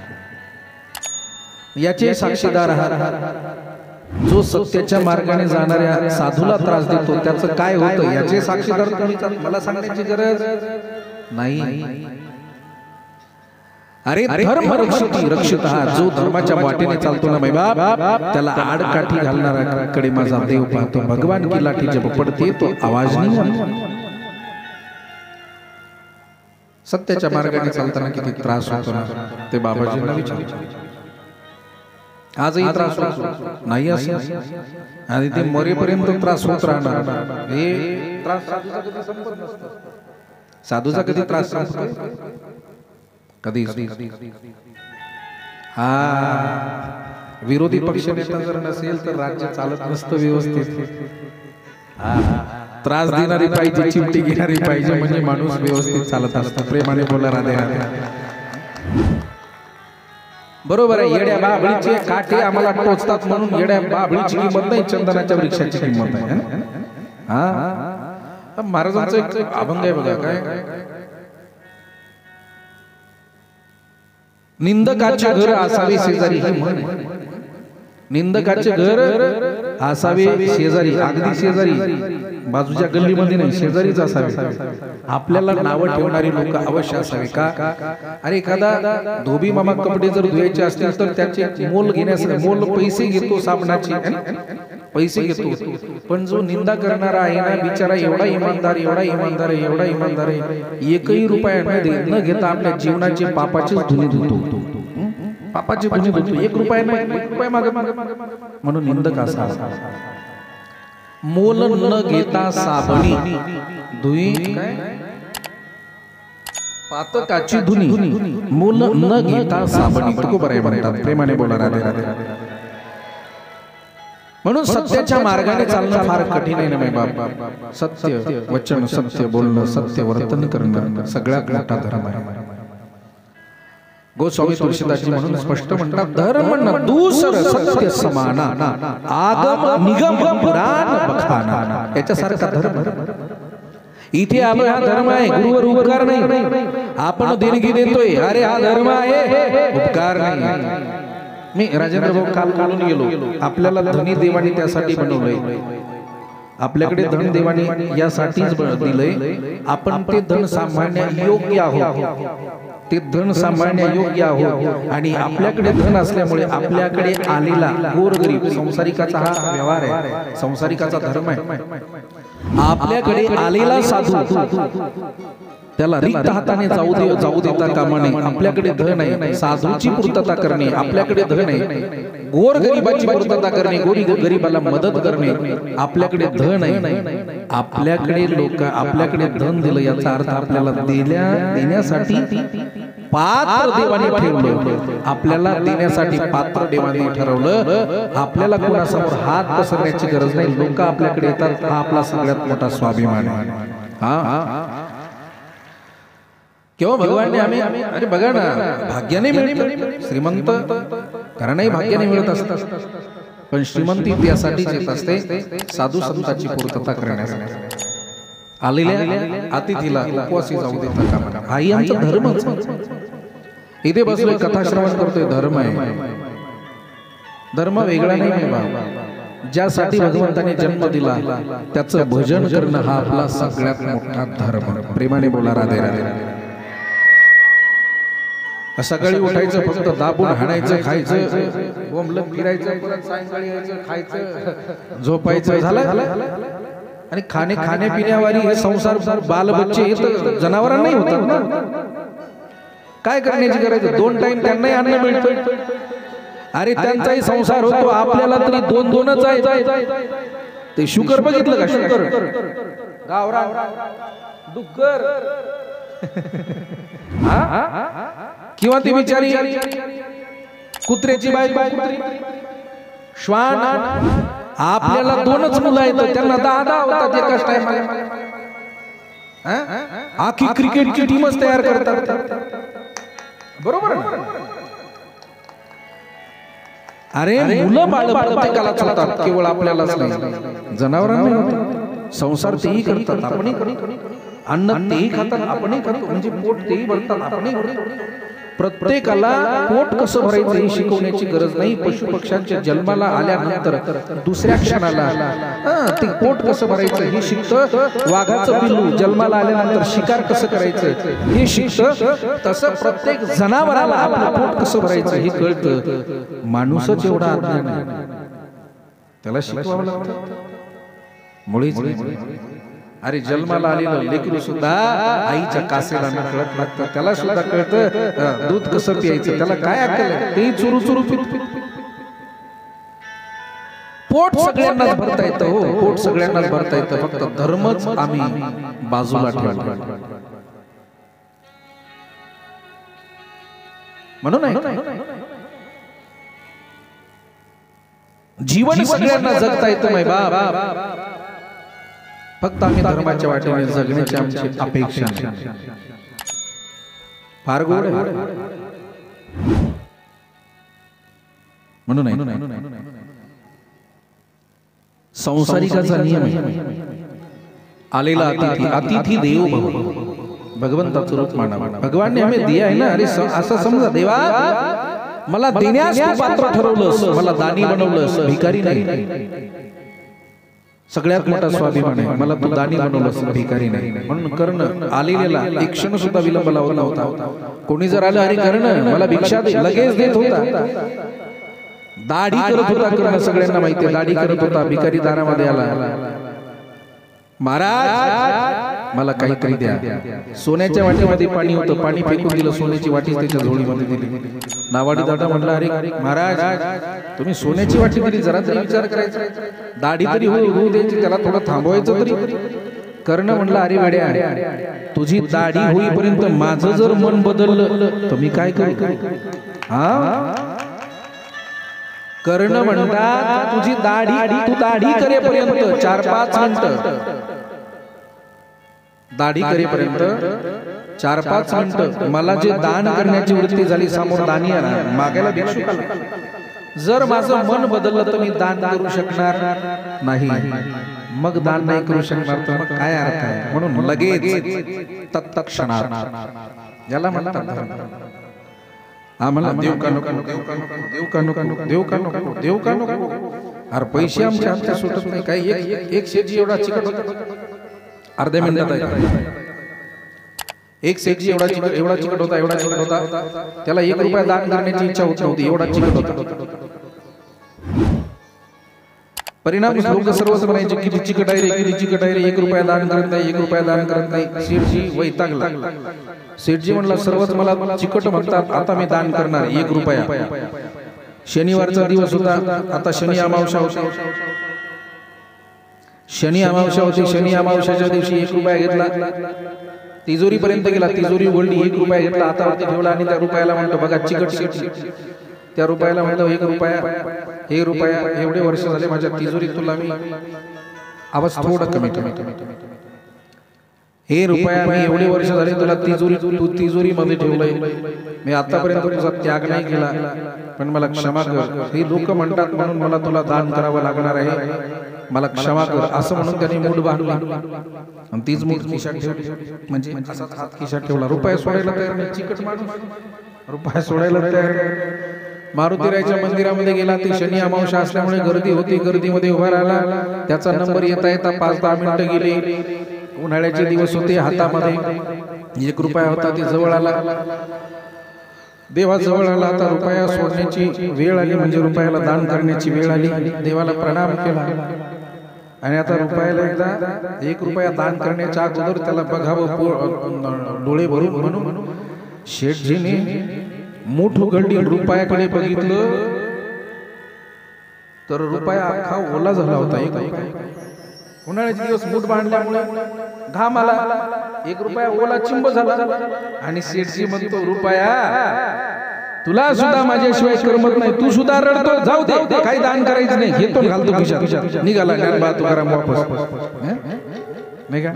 याचे साक्षीदार आहात जो सत्याच्या मार्गाने जाणाऱ्या साधूला त्रास देतो त्याचं काय होतं याचे साक्षीदार तुम्ही मला सांगण्याची गरज नाही अरे धर्म रक्षित हा जो धर्माच्या वाटेने चालतो ना बाबा त्याला आडकाठी घालणारा कडे माझा देव पाहतो भगवान की लाठी जब पडते तो आवाज नाही सत्याच्या मार्गाने चालताना किती त्रास होतो ना ते बाबाजींना विचार आजही त्रास होतो नाही असं आणि ते मरेपर्यंत त्रास होत राहणार हे त्रास साधूचा कधी त्रास कधी हा विरोधी पक्ष नेता जर नसेल तर राज्य चालत नसतं व्यवस्थित त्रास देणारी पाहिजे चिमटी घेणारी पाहिजे म्हणजे माणूस व्यवस्थित चालत असतो प्रेमाने बोला राधे राधे बरोबर आहे येड्या बाबळीचे काटे आम्हाला टोचतात म्हणून येड्या बाबळीची किंमत नाही चंदनाच्या वृक्षाची किंमत आहे हा महाराजांचं एक अभंग आहे बघा काय निंदकाचे घर असावे शेजारी ही म्हण आहे. निंदकाचे घर असावे शेजारी, अगदी शेजारी, बाजूच्या गल्लीमध्ये नाही, शेजारीच असावे. आपल्याला नावं ठेवणारी लोक अवश्य असावे. का? अरे एखादा धोबी मामा कपडे जर धुवायचे असतील तर त्याचे मोल घेण्यासाठी मोल पैसे घेतो, साबणाचे पैसे घेतो. पण जो निंदा करणारा आहे ना बिचारा एवढा इमानदार, एवढा इमानदार आहे, एवढा इमानदार आहे, एकही रुपया न घेता आपल्या जीवनाचे पापाचेच धुणे धुतो. पापाचे गुन्हे धुतो, 1 रुपया नाही, 1 रुपया मागे. म्हणून निंदक असा मोल न घेता साबणी धुई, पातकाची धुनी मोल न घेता साबणी. तुकोबराय म्हणतात, प्रेमाने बोला राधे राधे. म्हणून सत्याच्या मार्गाने चालणं फार कठीण आहे ना माय बाप. सत्य वचन, सत्य बोलणं, सत्य वर्तन करणं सगळ्यात मोठा धर्म आहे. गोस्वामी तुलसीदासजी म्हणून स्पष्ट म्हणतात, धर्म न दूसर सत्य समाना, आगम निगम पुराण बखाना. याच्यासारखा धर्म इथे आलो, हा धर्म आहे. गुरुवर उपकार नाही, आपण देणगी देतोय, अरे हा धर्म आहे, उपकार नाही. मी राजेंद्र भाऊ काल बोलून गेलो, आपल्याला धनी देवानी त्यासाठी बनवलंय, आपल्याकडे धन देवानी यासाठीच दिलंय. आपण ते धन सांभाळण्या योग्य आहोत, ते धन सांभाळण्या योग्य आहोत. आणि आपल्याकडे धन असल्यामुळे आपल्याकडे आलेला गोरगरीब, संसारिकाचा हा व्यवहार आहे, संसारिकाचा धर्म आहे. आपल्याकडे आलेला साधू त्याला रिक्त हाताने जाऊ देता कामा नये. आपल्याकडे धन आहे, साधूची पूर्तता करणे, आपल्याकडे धन आहे, गोरगरिबाची पूर्तता करणे, गोरगरिबाला मदत करणे, आपल्याकडे धन आहे. आपल्याकडे लोक आपल्याकडे धन दिलं याचा अर्थ आपल्याला देण्यासाठी पात्र देवाने ठेवलं, आपल्याला देण्यासाठी पात्र देवाने ठरवलं. आपल्याला कोणासमोर हात पसरण्याची गरज नाही. लोक आपल्याकडे येतात, हा आपला सगळ्यात मोठा स्वाभिमान आहे. किंवा भगवानने आम्ही, अरे बघा ना, भाग्याने मिळत, श्रीमंत घराण्याही भाग्याने मिळत असतात, पण श्रीमंती त्यासाठीच येत असते, साधू संतांची पूर्तता करण्यासाठी. आलेल्या अतिथीला उपवासी जाऊ देता कामा नये, हाही आमचा धर्मच. इथे बसलोय, कथा श्रवण करतोय, धर्म आहे. धर्म वेगळा नाही बाबा. ज्यासाठी भगवंताने जन्म दिला त्याचं भजन करणं हा आपला सगळ्यात मोठा धर्म. प्रेमाने बोला राधे राधे. सकाळी उठायचं, फक्त दाबून हाणायचं, खायचं, बोंबलत फिरायचं, परत सायंकाळी यायचं, खायचं, झोपायचं, झालं. आणि खाण्यापिण्यावारी हे संसार बाल बच्चे हे तर जनावरांनाही होतात ना. काय करण्याची गरज आहे? 2 टाइम त्यांनाही अन्न मिळतं. अरे त्यांचाही संसार होतो, आपल्याला तरी 2-2च आहे. ते शुकर बघितलं का? शुकर, गावरान, डुक्कर, किंवा ती बिचारी कुत्र्याची बायको, श्वान. आपल्याला 2च मुलं आहेत, त्यांना 10 होतात एकाच टाइमला. आखी क्रिकेटची टीमच तयार करतात, बरोबर. अरे मुलं बाळ प्रत्येकालाच होतात, केवळ आपल्यालाच नाही. जनावरांना होतात, संसार तेही करतात, आपणही करतो, अन्न तेही खातात, आपणही करतो, म्हणजे पोट तेही भरतात, आपणही भरतो. प्रत्येकाला पोट कसं भरायचं हे शिकवण्याची गरज नाही. पशु पक्ष्यांच्या जन्माला आल्यानंतर दुसऱ्या क्षणाला ते पोट कसं भरायचं हे शिकतं. वाघाचं पिल्लू जन्माला आल्यानंतर शिकार कसं करायचं हे शिकतं. तसं प्रत्येक जनावराला आपलं पोट कसं भरायचं हे कळतं. माणूसच एवढा अज्ञान आहे, त्याला शिकवावं लागतं, मुळीच नाही. अरे जन्माला आलेलं लेकरू सुद्धा आईच्या कासेला कळत लागतं, त्याला सुद्धा कळतं दूध कसं प्यायचं, त्याला काय अक्कल आहे, तेही चुरू चुरू पित. पोट सगळ्यांनाच भरता येतं, हो पोट सगळ्यांनाच भरता येतं, फक्त धर्मच आम्ही बाजूला ठेवला. म्हणून जीवन सगळ्यांना जगता येतं माय बाप, फक्त आम्ही धर्माच्या वाटेने जगण्याची आमची अपेक्षा फार गोड आहे. म्हणून संसारिकाचा नियम आहे, आलेला अतिथी देवो भव. भगवंताचं रूप मानावं. भगवान ने हमें दिया है ना. अरे असं समजा, देवा मला देण्यास तू पात्र ठरवलंस, मला दानी बनवलंस, भिकारी नाही. सगळ्यात मोठा स्वाभिमान आहे, मला तू दानी बनवलंस, भिकारी नाही. म्हणून कर्ण आलेला एक क्षण सुद्धा विलंब लावला नव्हता. कोणी जर आलं, अरे कर्ण मला भिक्षा दे, लगेच देत होता. दाढी करत होता कर्ण, सगळ्यांना माहिती आहे दाढी करत होता. भिकारी दारामध्ये आला, महाराज मला काहीतरी द्या. सोन्याच्या वाटीमध्ये पाणी होतं, पाणी फेकून दिलं, सोन्याची वाटी त्याच्या झोळीमध्ये दिली. नावाडी दादा म्हटला, अरे महाराज तुम्ही सोन्याची वाटी दिली, जरा तरी विचार करायचा, दाढी तरी होऊ द्यायची, त्याला थोडं थांबवायचं तरी. कर्ण म्हणला, अरे वेड्या, तुझी दाढी होईपर्यंत माझं जर मन बदललं तर मी काय करू. हा, कर्ण म्हणतात तुझी दाढी, तू दाढी करेपर्यंत 4-5 मिनिटं, दाढी करेपर्यंत 4-5 मिनिटं मला जे दान करण्याची वृत्ती झाली, समोर दानी आला, मागायला भिक्षुक आला, जर माझं मन बदललं तर मी दान करू शकणार नाही. मग दान नाही करू शकणार तर मग काय अर्थ आहे. म्हणून लगेच तत्क्षणात याला म्हणतात, आम्हाला देव का नको, देव का नको, देव का नको, देव का नको, देव का नको. अरे पैसे आमच्या सुटत नाही. काही एक शेजी एवढा चिकट होता, अर्ध्या मिनिटात एक शेजी एवढा चिकट होता, त्याला 1 रुपया दान करण्याची इच्छा होत नव्हती, एवढा चिकट होता. परिणाम लोक सर्वच म्हणायचे, किती चिकट आहे रे, किती चिकट आहे रे, 1 रुपया दान करत नाही, 1 रुपया दान करत नाही. शेठजी वैतागला. शेठजी म्हणला, सर्वच मला चिकट म्हणतात, आता मी दान करणार 1 रुपया. शनिवारचा दिवस होता, आता शनी अमावस्या होती. शनी अमावस्याच्या दिवशी 1 रुपया घेतला, तिजोरी पर्यंत गेला, तिजोरी उघडली, 1 रुपया घेतला, आता वरती ठेवला आणि त्या रुपयाला म्हणतो, बघा चिकट. त्या रुपयाला म्हणतो, 1 रुपया, एवढे वर्ष झाले माझ्या तिजोरीत तुला मी, आवाज थोडा कमी. हे रुपया मी एवढे वर्ष झाले तुला तिजोरी मध्ये ठेवलंय, मी आतापर्यंत तुझा त्याग नाही केला, पण मला क्षमा कर. हे लोक म्हणतात म्हणून मला तुला दान करावं लागणार आहे, मला क्षमा कर. असं म्हणून त्यांनी मूठ बांधला आणि तीच मूठ खिशात ठेवली, म्हणजे असाच हात खिशात ठेवला. रुपया सोडायला तयार नाही, चिकट माणूस रुपया सोडायला तयार. मारुतीरायच्या मंदिरामध्ये गेला, ती शनी अमावस्या असल्यामुळे गर्दी होती, गर्दीमध्ये उभा राहिला. त्याचा नंबर येता 5-10 मिनिटं गेली. उन्हाळ्याचे दिवस होते, हातामध्ये 1 रुपया होता, ती जवळ आला, देवा जवळ आला. आता रुपया सोडण्याची वेळ आली, म्हणजे रुपयाला दान करण्याची वेळ आली. देवाला प्रणाम केला आणि आता रुपयाला एकदा 1 रुपया दान करण्याच्या अगोदर त्याला बघावं डोळे भरून, म्हणून शेठजीने मूठ उघडली, रुपयाकडे बघितलं तर रुपया अख्खा ओला झाला होता. 1 रुपया, उन्हाळ्याचे दिवस मूठ बांधल्यामुळे घाम आला, 1 रुपया ओला चिंब झाला. आणि शेठजी म्हणतो, रुपया तुला सुद्धा माझ्याशिवाय करमत नाही, तू सुद्धा रडतो, जाऊ दे, काही दान करायचं नाही, घेतो घालतो खिशात. निघाला ज्ञानबा तुकाराम वापस, नाही का.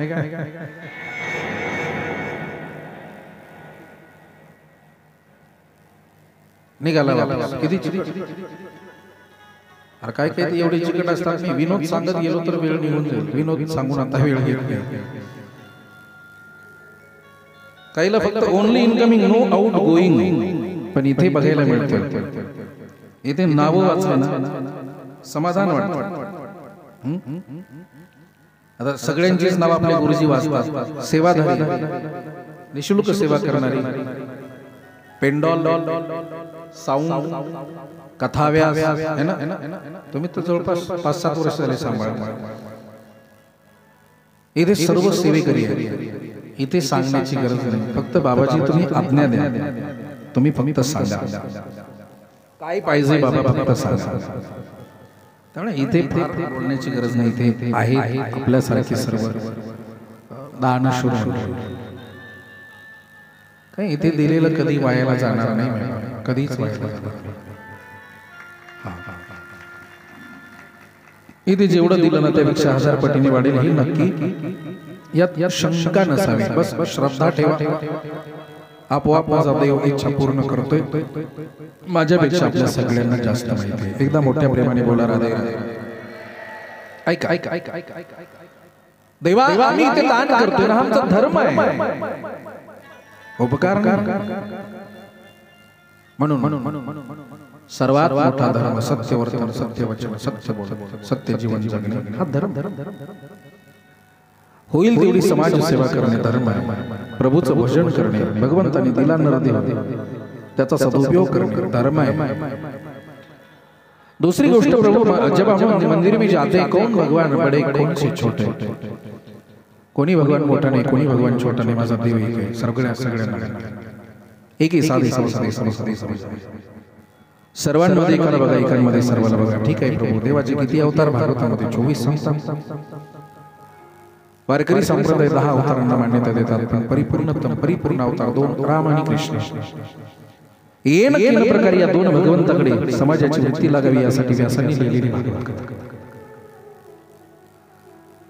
निघाला वापस. किती चिकट. अरे काय काय एवढे चिकट असतात. मी विनोद सांगत गेलो तर वेळ निघून जाईल, विनोद सांगून आता वेळ घेत नाही. काहीला फक्त only incoming, no outgoing. पण इथे बघायला मिळतं, इथे नावं वाचलं ना समाधान वाटतं. आता सगळ्यांचीच नाव आपल्या गुरुजी वाचतात. सेवाधारी, निशुल्क सेवा करणारी, पेंडॉल, साऊंड, कथाव्यास है ना. तुम्ही तर जवळपास 5-7 वर्ष झाले सांभाळ. इथे सर्व सेवेकरी आहे, इथे सांगण्याची गरज नाही. फक्त बाबाजी तुम्ही आज्ञा द्या, तुम्ही फक्त सांगा काय पाहिजे बाबा, फक्त सांगा. त्यामुळे इथे बोलण्याची गरज नाही. इथे आहे आपल्यासारखे सर्व दानशूर. काय इथे दिलेलं कधी वायाला जाणार नाही, कधीच वायाला जाणार नाही. इथे जेवढं दिलं ना त्यापेक्षा 1000 पटीने वाढेल, ही नक्की, यात शंका नसावी. बस श्रद्धा ठेवा, आपोआप माझा देव इच्छा पूर्ण करतोय. माझ्यापेक्षा आपल्या सगळ्यांना जास्त माहिती आहे. एकदा मोठ्या प्रेमाने बोला, राधे राधे. ऐका ऐका ऐका ऐका ऐका. देवा आम्ही ते दान करतोय ना, आमचा धर्म आहे, उपकार म्हणून सर्वात मोठा धर्म सत्य वर्तन, सत्य वचन, सत्य बोलणे, सत्य जीवन जगणे हा धर्म. होईल तेवढी समाज सेवा करणे धर्म आहे. प्रभूचं भजन करणे, भगवंताने दिला नरदेव त्याचा सदुपयोग करणे धर्म आहे. दूसरी गोष्ट, प्रभु जब हम मंदिर में जाते हैं, कौन भगवान बड़े कौन से छोटे, कोणी भगवान मोठा नाही, कोणी भगवान छोटा नाही, माझा देव एक आहे, सगळ्यांना एक ही साधे सर्वांमध्ये एकाला बघा, एकांमध्ये सर्वाला बघा. ठीक आहे प्रभू, देवाचे किती अवतार भागवतामध्ये 24 सांगतात. वारकरी संप्रदाय 10 अवतारांना मान्यता देतात, पण परिपूर्ण अवतार 2 राम आणि कृष्ण. येन केन प्रकारे या 2 भगवंताकडे समाजाची वृत्ती लागावी यासाठी व्यासांनी लिहिलेली भागवत कथा.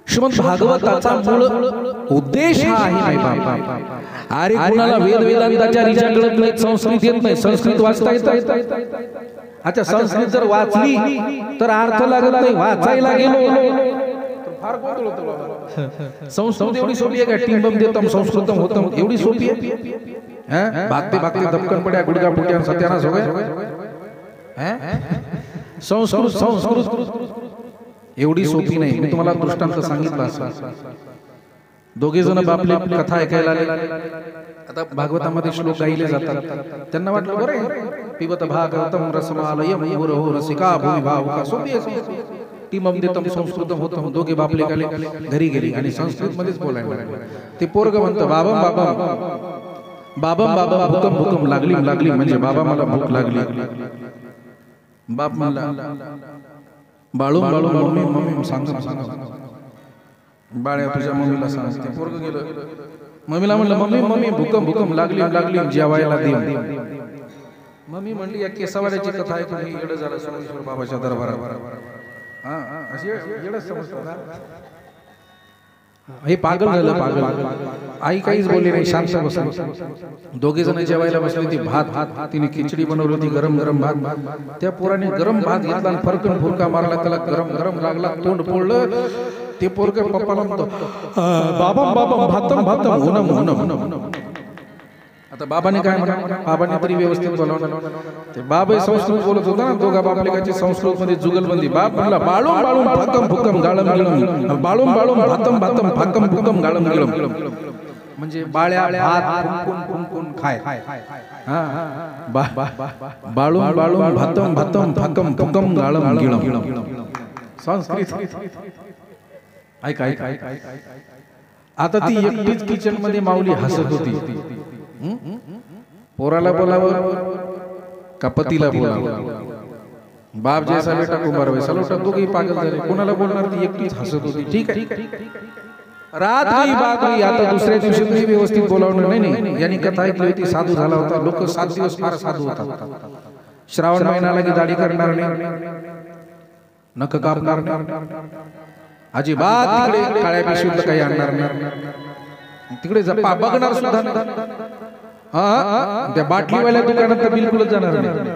श्रीमद भागवताचा मूळ उद्देश हा आहे नाही बाबा. अरे कुणाला वेदांताच्या ऋचा कळत नाही, संस्कृत येत नाही, संस्कृत वाचता येत. अच्छा, संस्कृत जर वाचली तर अर्थ लागत नाही, वाचायला गेलो फार गोंधळ होतो. संस्कृत एवढी सोपी आहे का? टिंबम देतम संस्कृतम होतम एवढी सोपी आहे? भागते दपकन पड्या गुडगा फुट्या सत्यानाश हो गए. संस्कृत एवढी सोपी नाही. मी तुम्हाला दृष्टांत सांगितलं असं. दोघे जण बापले कथा ऐकायला आले. आता भागवतामध्ये श्लोक गायले जातात. त्यांना वाटलं बरं पिबत भागवतम रसमालयम गुरहो रसिका भूमी भावुका. सोपी आहे. टिमम देतम संस्कृतम होतम. दोघे बापले गाले घरी गेली आणि संस्कृत मध्येच बोलायला लागले. ते पोरग म्हणतं बाबम भूकम लागली म्हणजे बाबा मला भूक लागली. बाप मला बाळू मम्मी सांग बाळ्या तुझ्या मम्मीला सांग. ते पोरग गेलं मम्मीला म्हणलं मम्मी भूकंप लागली जेवायला दे. मम्मी म्हणली या केसावाड्याची कथा ऐकून येडं झालं सोमेश्वर बाबाच्या दरबारात. हे पागल झालं. आई काहीच बोलली नाही, शांत बसली. दोघे जण जेवायला बसले. ती भात तिने खिचडी बनवली होती, गरम भात. त्या पोराने गरम भात घेतला आणि फरकन फुरका मारला. त्याला गरम लागला, तोंड पोळलं. ते पोरग पप्पाला म्हणतो बाबा भातम. आता बाबाने काय म्हणा, बाबाने तरी व्यवस्थित बोलावलं. ते बाबा संस्कृत बोलत होता ना, दोघा बापलेकाची संस्कृत मध्ये जुगलबंदी. बाप म्हणला बाळूम फाकम फुकम गाळम गिळम. बाळूम भातम फाकम फुकम गाळम गिळम. म्हणजे बाळ्या भात फुंकून खाय. बाळूम भातम फाकम फुकम गाळम गिळम. संस्कृत ऐक. आता ती एकटीच किचन मध्ये माऊली हसत होती. पोराला बोलावं का पतीला बोलावं? बाप जैसा बेटा कुंभार वैसा लोटा. दोघेही पागल झाले. कोणाला बोलणार? ती एकटीच हसत होती. ठीक आहे रात गई बात गई. आता दुसऱ्या दिवशी तुम्ही व्यवस्थित बोलावणार नाही. यांनी कथा ऐकली होती, साधू झाला होता. लोक 7 दिवस फार साधू होतात. श्रावण महिना की दाढी करणार नाही, नख कापणार नाही, अजिबात तिकडे काळ्या पिशवीतलं काही आणणार नाही, तिकडे बघणार सुद्धा नाही. त्या बाटलीवाल्या दुकानात तर बिलकुलच जाणार नाही.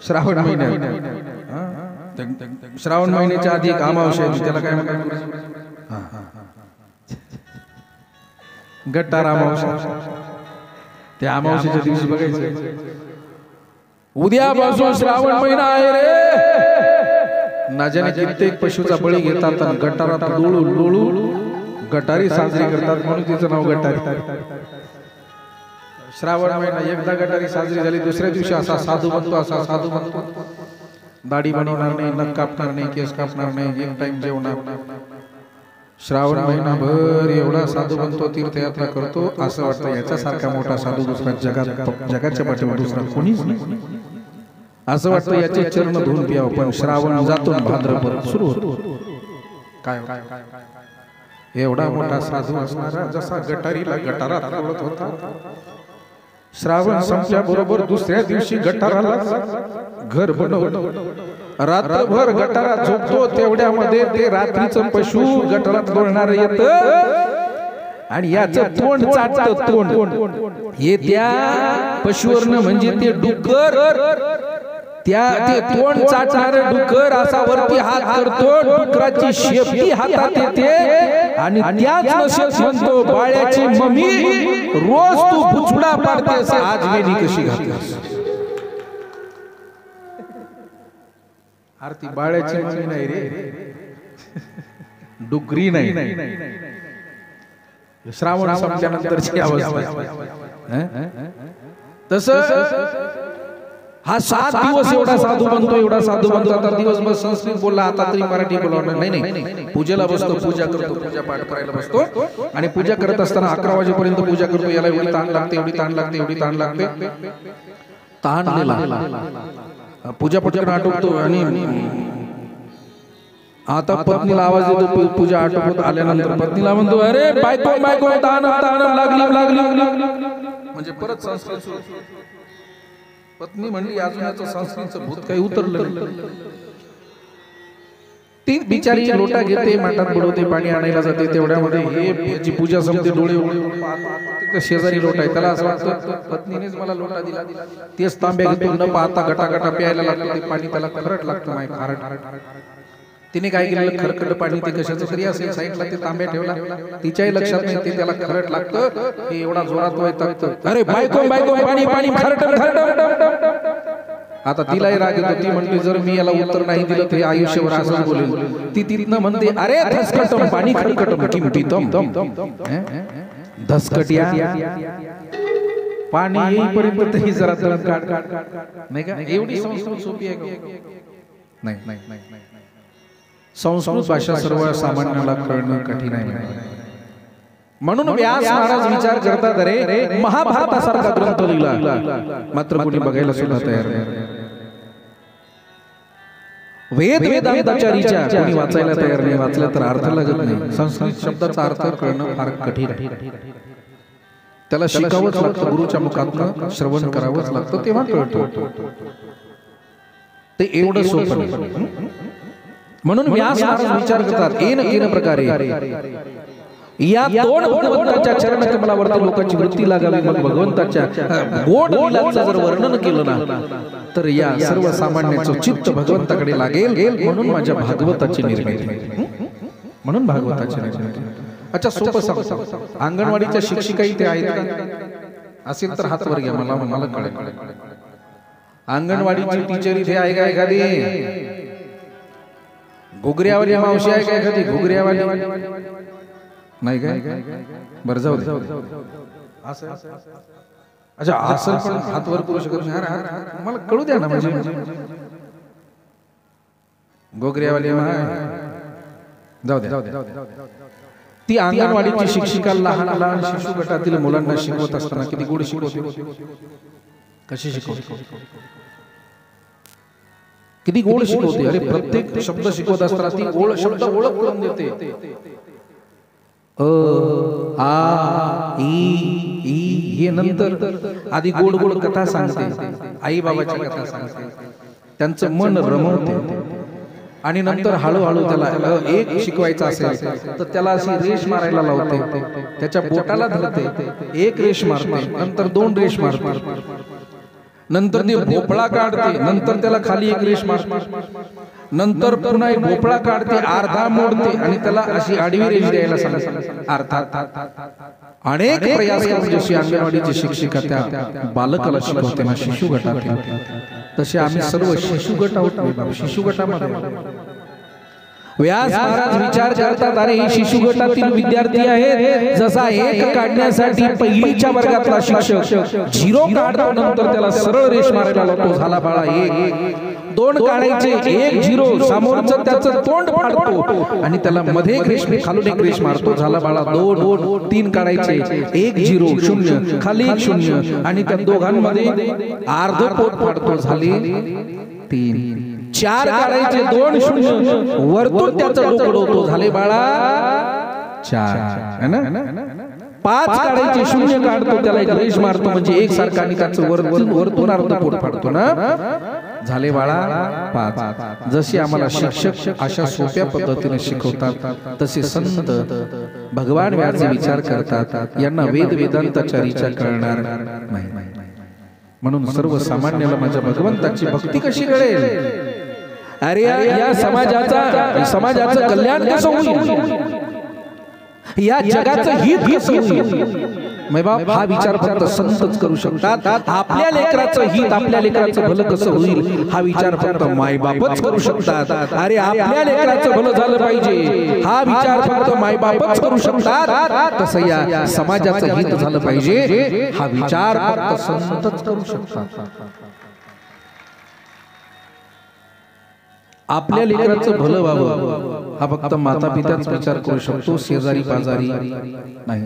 श्रावण महिन्यात, श्रावण महिन्याच्या आधी एक अमावस्या, त्याला काय म्हणतात, गट्टार अमावस्या. त्या अमावस्याच्या दिवशी बघायचं उद्यापासून श्रावण महिना आहे रे. ना जाणे कित्येक पशुचा बळी घेतात आणि गटारात लोळू गटारी साजरी करतात, म्हणून तिचं नाव गटारी. श्रावण महिना एकदा गटारी साजरी झाली, दुसऱ्या दिवशी असा साधू बनतो, दाढी बनवणार नाही, नख कापणार नाही, केस कापणार नाही, एक टाइम जेवणार. श्रावण महिनाभर एवढा साधू बनतो, तीर्थयात्रा करतो, असं वाटतं याच्यासारखा मोठा साधू दुसऱ्या जगाच्या पाठीवर दुसरा कोणीच नाही. असं वाटतं याचे चरण धुवून प्यावं. पण श्रावण जातो, भाद्रपद सुरू होतो. काय एवढा मोठा साधू असणारा जसा गटारीला गटारात लोळत होता, श्रावण संपल्याबरोबर दुसऱ्या दिवशी गटाराला घर बनवलं, रात्रभर गटारात झोपतो. तेवढ्यामध्ये ते रात्रीचं पशु गटारात लोळणार येत आणि याचं तोंड चाटत. तोंड हे त्या पशुवरनं म्हणजे ते डुक्कर ते तोंड चाटणारे डुकर असा वरती हात करतो, डुकराची शेपटी हातात येते आणि त्याच नशेत म्हणतो, बाळ्याची मम्मी रोज तू बुचडा पाडतेस, आज वेणी कशी घातलीस? आरती बाळ्याची मम्मी नाही रे, डुकरी नाही, श्रावण संपल्यानंतरची अवस्था. तसं हा 7 दिवस एवढा साधू बनतो, एवढा साधू बनतो. आता दिवसभर संस्कृत बोलला, आता तरी मराठी बोलवणार नाही. पूजेला बसतो, पूजा करतो, पूजा पाठ करायला बसतो आणि पूजा करत असताना 11 वाजेपर्यंत पूजा करतो. याला एवढी ताण लागते, एवढी ताण लागते, एवढी ताण लागते. ताण दिला, पूजा पटकन आटोपतो आणि आता पत्नीला आवाज देतो. पूजा आटोपत आल्यानंतर पत्नीला म्हणतो, अरे बायको बायको ताण ताण लागली. म्हणजे परत संस्कृत सुरू. पत्नी म्हणली, अजून याचं संस्कृतचं भूत काही उतरलं नाही. ती बिचारी लोटा घेते, माठात बुडवते, पाणी आणायला जाते. तेवढ्यामध्ये हे जी पूजा संपते, डोळे उघडून शेजारी लोटा आहे, त्याला असं वाटतं पत्नीनेच मला लोटा दिला. तेच तांब्या घेतो, न पाहता गटागटा प्यायला लागतो. ते पाणी त्याला खरट लागतं, माय खारट. तिने काय केलं, खरकट पाणी ते कशाचं तरी असेल, साईडला ते तांब्या ठेवला. तिच्याही लक्षात नाही, ते त्याला खरट लागतं. हे एवढा जोरात वैतागतं, अरे बायको बायको पाणी पाणी खरट. आता तिलाही राग येतो. ती म्हणते, जर मी याला उत्तर नाही दिलं तर आयुष्यभर असंच बोलेल. ती तिथनं म्हणते, अरे धसकटम पाणी खरकटम किंपितम धसकटिया. पाणी येईपर्यंत तरी जरा काढ नाही का? एवढी संस्कृत सोपी आहे नाही. संस्कृत भाषा सर्व सामान्याला कळणं कठीण आहे. म्हणून व्यास महाराज विचार करतात, अरे महाभारतासारखा ग्रंथ लिहिला, मात्र कोणी बघायला सुद्धा तयार नाही. वेदांताच्या ऋचा कोणी वाचायला तयार नाही. वाचलं तर अर्थ लागत नाही. संस्कृत शब्दाचा अर्थ कळणं फार कठीण आहे. त्याला शिकावंच लागतं, गुरुच्या मुखातनं श्रवण करावंच लागतं, तेव्हा कळतं. ते एवढं सोपं नाही. म्हणून व्यास महाराज विचार करतात, येन प्रकारे या दोन भगवंताच्या चरण कमलावरती लोकांची वृत्ती लागावी. मग भगवंताच्या गोड लीलांचं जर वर्णन केलं ना, तर या सर्व सामान्याचं चित्त भगवंताकडे लागेल. म्हणून माझ्या भागवताची निर्मिती, म्हणून भागवताची निर्मिती. अच्छा, सोपं सांगतो. अंगणवाडीच्या शिक्षिका इथे आहेत का? असेल तर हात वर घ्या, मला कळेल. अंगणवाडीची टीचर इथे आहे का एखादी? घुगऱ्यावाली मावशी आहे का एखादी? घुगऱ्यावाली नाही काय? बरं, जाऊ दे. अच्छा, असं पण हात वर करू शकत नाही. मला कळू द्या ना. म्हणजे घुगऱ्यावाली जाऊ द्या. ती अंगणवाडीची शिक्षिका लहान शिशु गटातील मुलांना शिकवत असताना किती गोड शिकवते. कशी शिकवते? किती गोड शिकवते. अरे प्रत्येक शब्द शिकवत असताना ती गोड शब्द ओळख करून देते. आ ई हे नंतर आधी गोड गोड कथा सांगते, आई बाबाची कथा सांगते, त्यांचं मन रमवते. आणि नंतर हळूहळू त्याला एक शिकवायचं असेल तर त्याला अशी रेष मारायला लावते. त्याच्या बोटाला धरते, एक रेष मारते, नंतर 2 रेष मारते, नंतर ती भोपळा काढते, नंतर त्याला खाली एक रेष मारते, नंतर पुन्हा एक भोपळा काढते, अर्धा मोडते आणि त्याला अशी आडवी रेष द्यायला सांगते. अर्थात अनेक प्रयास करून जशी अंगणवाडीची शिक्षिका त्या बालकाला शिकवते ना, शिशु गटात, तसे आम्ही सर्व शिशु गट आहोत. शिशु गटामध्ये व्यास महाराज विचार करतात, अरे ही शिशु गटातील विद्यार्थी आहेत. जसा 1 काढण्यासाठी पहिलीच्या वर्गातला शिक्षक 0 काढतो, नंतर त्याला सरळ रेष मारायला लावतो, झाला बाळा 1. 2 काढायचे, 1 0, समोरचं त्याचं तोंड फाडतो आणि त्याला मध्ये एक रेष, खालून एक रेष मारतो, झाला बाळा 2. 3 काढायचे, 1 0 0, खाली 1 0 आणि त्या दोघांमध्ये अर्ध पोट फाडतो, झाले 3. 4 काढायचे, 2 0, वरतून त्याचं डोकं उडवतो, झाले बाळा 4. है ना? 5 काढायचे, 0 काढतो, त्याला एक रेष मारतो, म्हणजे एक सारखा आणि त्याचं वरतून अर्ध पोट फाडतो ना, झाले बाळा 5. जशी आम्हाला शिक्षक अशा सोप्या पद्धतीने शिकवतात, तसे संत भगवान व्यास विचार करतात, यांना वेदांताच्या ऋचा कळणार नाही. म्हणून सर्वसामान्याला माझ्या भगवंताची भक्ती कशी कळेल? अरे या समाजाचं कल्याण कसं होईल, या जगाचं हित कसं होईल, मैबाप हा विचार फक्त संतच करू शकतात. आपल्या लेकराचं हित, आपल्या लेकराचं भलं कसं होईल हा विचार फक्त मायबापच करू शकतात. अरे आपल्या लेकराचं भलं झालं पाहिजे हा विचार फक्त मायबापच करू शकतात. तसं या समाजाचं हित झालं पाहिजे हा विचार फक्त संतच करू शकतात. आपल्या लेकराचं भलं व्हावं हा फक्त माता पित्याच विचार करू शकतो, शेजारी पाजारी नाही.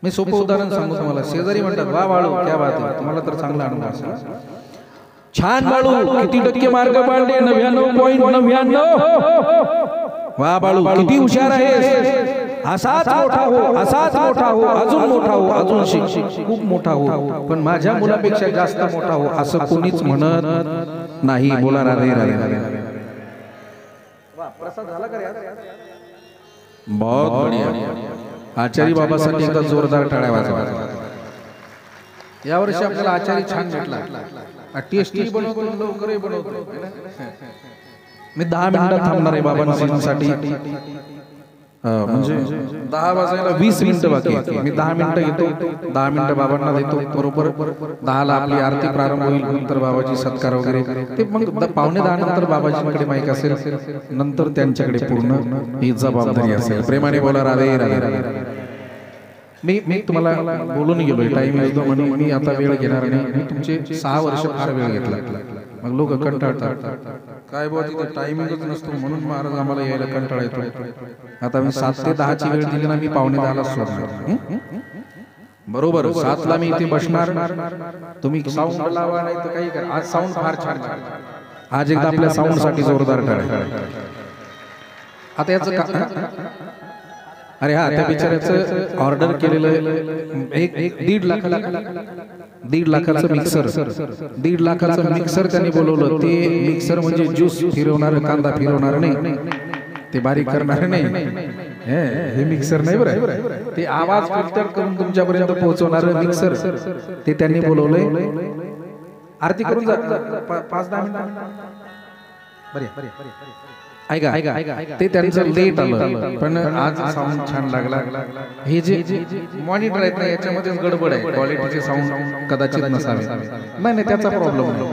मी सोपं उदाहरण सांगू तुम्हाला. शेजारी म्हणतात वा बाळू क्या बात आहे, तुम्हाला तर चांगला अनुभव असेल. छान बाळू, किती टक्के मार्क पाडले? 99.99. वा बाळू किती हुशार आहेस, असाच मोठा हो, असाच मोठा हो, अजून मोठा हो, अजून शिक, खूप मोठा हो, पण माझ्या मुलापेक्षा जास्त मोठा हो असं कोणीच म्हणत नाही. बोला राधे राधे. प्रसाद झाला का रे? बहुत बढिया. आचारी बाबासाठी एकदा जोरदार टाळ्या वाजवा. यावर्षी आपल्याला आचारी छान भेटला. टेस्टी बनवतो, लवकरही बनवतो. मी 10 मिनिटात थांबणार आहे बाबांसाठी. म्हणजे 10 वाजायला 20 मिनिटं बाकी आहे. मी 10 मिनिटं घेतो, 10 मिनिटं बाबांना देतो. बरोबर 10ला आपली आरती प्रारंभ होईल. नंतर बाबाची सत्कार वगैरे ते मग 9:15 नंतर बाबाजींकडे माईक असेल, नंतर त्यांच्याकडे पूर्ण ही जबाबदारी असेल. प्रेमाने बोला राधे राधे. मी तुम्हाला बोलून गेलोय, टाइम येतो म्हणून मी आता वेळ घेणार नाही. मी तुमचे 6 वर्ष फार वेळ घेतला. मग लोक कंटाळतात, काय बुवा तिथे टायमिंगच नसतो म्हणून महाराज आम्हाला यायला कंटाळा येतो. आता मी 7 ते 10 ची वेळ दिली ना, मी 9:45 सोडणार. बरोबर 7 ला मी इथे बसणार. तुम्ही साऊंड लावा नाही तर काही करा. आज साऊंड फार छान. आज एकदा आपल्या साऊंड साठी जोरदार टाळ्या. आता याचं अरे हा त्या बिचाऱ्याचं ऑर्डर केलेलं 1.5 लाखाचं मिक्सर, 1.5 लाखाचं मिक्सर त्यांनी बोलवलं. ते मिक्सर म्हणजे ज्यूस फिरवणार, कांदा फिरवणार नाही, ते बारीक करणार नाही. हे मिक्सर नाही बरं, ते आवाज फिल्टर करून तुमच्यापर्यंत पोहोचवणार मिक्सर. ते त्यांनी बोलवलंय. आरती करून जा 5-10 मिनिटं. ऐका ते त्यांचं लेट आलं, पण आज साऊंड छान लागला. हे जे मॉनिटर आहेत ना याच्यामध्येच गडबड आहे. क्वालिटीचे साऊंड कदाचित नसावे. नाही त्याचा प्रॉब्लेम नाही.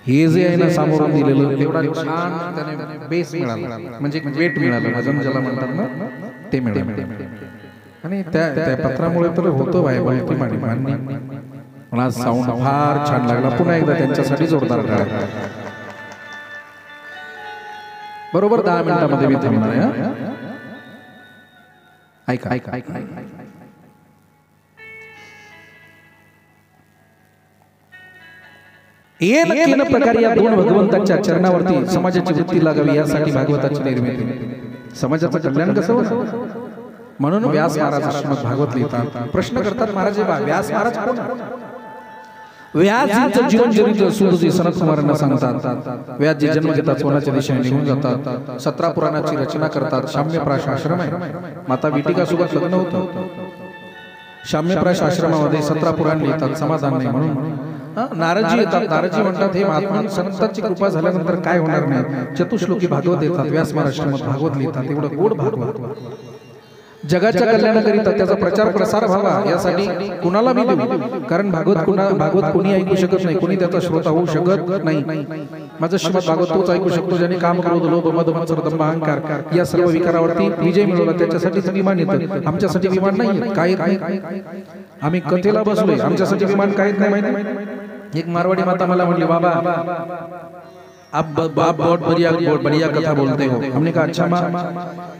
हे जे आहे ना सामोरून दिलेलं एवढा छान त्याने बेस मिळाला, म्हणजे वेट मिळालं, वजन ज्याला म्हणतात ना ते मिळालं. आणि त्या पत्रामुळे तर होतं भाई भलती मान्य. पण आज साऊंड फार छान लागला. पुन्हा एकदा त्यांच्यासाठी जोरदार टाळ्या. बरोबर 10 मिनिटांमध्ये मी थांबणार आहे. ऐका येन प्रकारे या 2 भगवंताच्या चरणावरती समाजाची वृत्ती लागावी यासाठी भागवताची निर्मिती. समाजाचं कल्याण कसं होतं म्हणून व्यास महाराज श्रीमद भागवत लिहितात. प्रश्न करतात महाराज व्यास महाराज कोण? व्यासजींचं जीवन चरित्र सुदजी सनत कुमारांना सांगतात. व्यासजी जन्म घेतात, सोनाच्या दिशेने निघून जातात. 17 पुराणाची रचना करतात. शाम्यप्राश आश्रम आहे. माता विटिका सोबत लग्न होतं. शाम्यप्राश आश्रमामध्ये 17 पुराण लिहितात. समाधान नाही म्हणून नारदजी येतात. नारदजी म्हणतात हे महात्मा संतांची कृपा झाल्यानंतर काय होणार नाही. चतुश्लोकी भागवत येतात. व्यास महाराज श्रीमद भागवत लिहितात. एवढं गोड भागवत जगाच्या कल्याणाकरिता त्याचा प्रचार प्रसार व्हावा यासाठी कुणाला मी देऊ. कारण भागवत कोणी ऐकू शकत नाही, कोणी त्याचा श्रोता होऊ शकत नाही. माझं श्रीमद भागवत तोच ऐकू शकतो ज्याने काम, क्रोध, लोभ, मद, मत्सर, दंभ, अहंकार या सर्व विकारावरती विजय मिळवला. त्याच्यासाठीच विमान येतं. आमच्यासाठी विमान नाही, काय नाही. आम्ही कथेला बसलोय, आमच्यासाठी विमान काहीच नाही. माहिती एक मारवाडी माता मला म्हणली बाबा आप बहुत बढ़िया कथा बोलते हो. हमने कहा अच्छा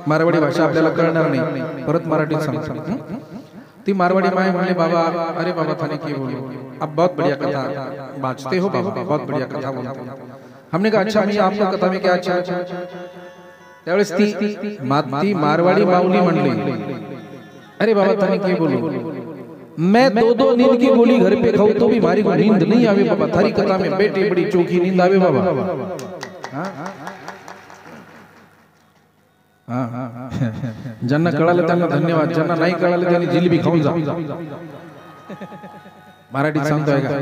मारवाडी भाषा आपल्याला कळणार नाही, परत मराठीत सांगतो. ती मारवाडी माय म्हणले बाबा अरे बाबा थाने की बोलो आप बहुत बढ़िया कथा बाजते हो बाबा, बहुत बढ़िया कथा बोलते हो. हमने कहा अच्छा मी आपका कथा में क्या अच्छा. त्यावेळेस ती मारवाडी माऊली म्हणली अरे बाबा थाने की बोलो मैं 2-2 नींद की गोली घर पे खाऊं तो भी मारी को नींद नहीं आवे बाबा. थारी कथा में बेटी बड़ी चोखी नींद आवे बाबा. ज्यांना कळालं त्यांना धन्यवाद, ज्यांना नाही कळालं त्यांनी जिलेबी खाऊन जा. मराठीत सांगतोय का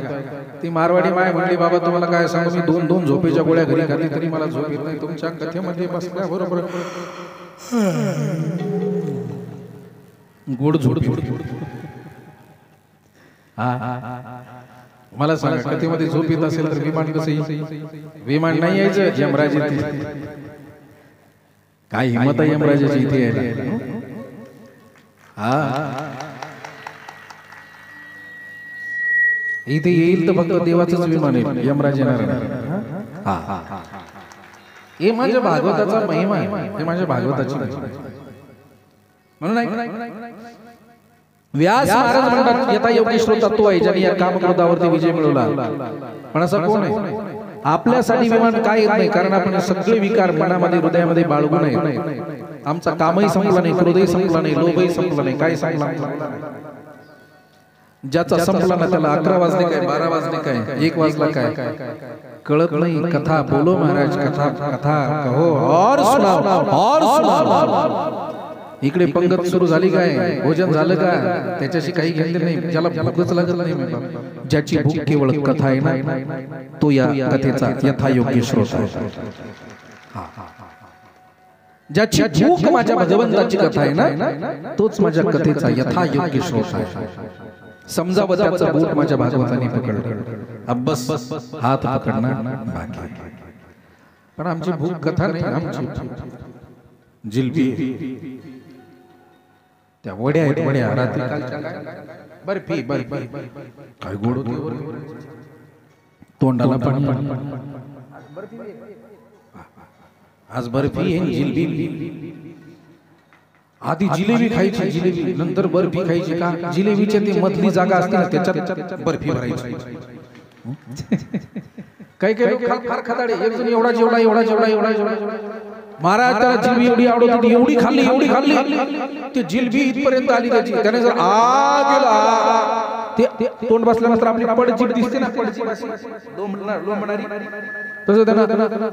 ती मारवाडी माय म्हणली बाबा तुम्हाला काय सांगू मी 2-2 झोपेच्या गोळ्या घरी खाल्ली तरी मला झोप येत नाही तुमच्या कथेमध्ये बसल्या बरोबर गोड झोड मला सांगा कथेमध्ये झोप येत असेल तर विमान कसं येईल विमान नाही यायचं यमराज येते काय हिंमत आहे यमराजाची इथे यायला इथे येईल तर फक्त देवाचंच विमान आहे यमराज येणार हे माझ्या भागवताचा महिमा आहे हे माझ्या भागवताची म्हणून व्यास महाराज म्हणतात यथा योगेश श्रोता तो आहे ज्याने या कामक्रोधावरती विजय मिळवला पण असं कोण आहे आपल्यासाठी विमान काय येत नाही कारण आपण सगळे विकार मनामध्ये हृदयामध्ये बाळगू नये आमचा कामही संपला नाही क्रोधही संपला नाही लोभही संपला नाही काय संपला ज्याचा संपला ना त्याला 11 वाजले काय 12 वाजले काय 1 वाजला काय कळत नाही कथा बोलो महाराज कथा कथा कहो और सुनाओ इकडे पंगत सुरू झाली काय भोजन झालं का त्याच्याशी काही घेतले नाही ज्याला भूकच लागत नाही ज्याची भूक केवळ कथा आहे ना तो या कथेचा यथायोग्य श्रोत आहे ज्याची भूक माझ्या भगवंताची कथा आहे ना तोच माझ्या कथेचा यथायोग्य श्रोत आहे समजा त्याचा बूट माझ्या भागवताने पकडलं अब्बस हात पकडणार बाकी पण आमची भूक कथा नाही आमची जिलबी त्या वड्या आहेत वड्या रात्री बर्फी बर्फी काय गोड तोंडाला पाणी आज बर्फी आहे जिलेबी आधी जिलेबी खायची जिलेबी नंतर बर्फी खायची का जिलेबीच्या ती मधली जागा असते ना त्याच्यात बर्फी भरायची काही काही फार खदाडे एक जण एवढा जेवढा एवढा जेवढा एवढा जेवढा महाराज त्याला जिलेबी एवढी आवडत होती एवढी खाल्ली ती जिलेबी इथपर्यंत आली त्याची त्याने जर गेला ते तोंड बसल्यानंतर आपली पडजीट दिसते ना पडजीट लोंबणारी तसं त्यांना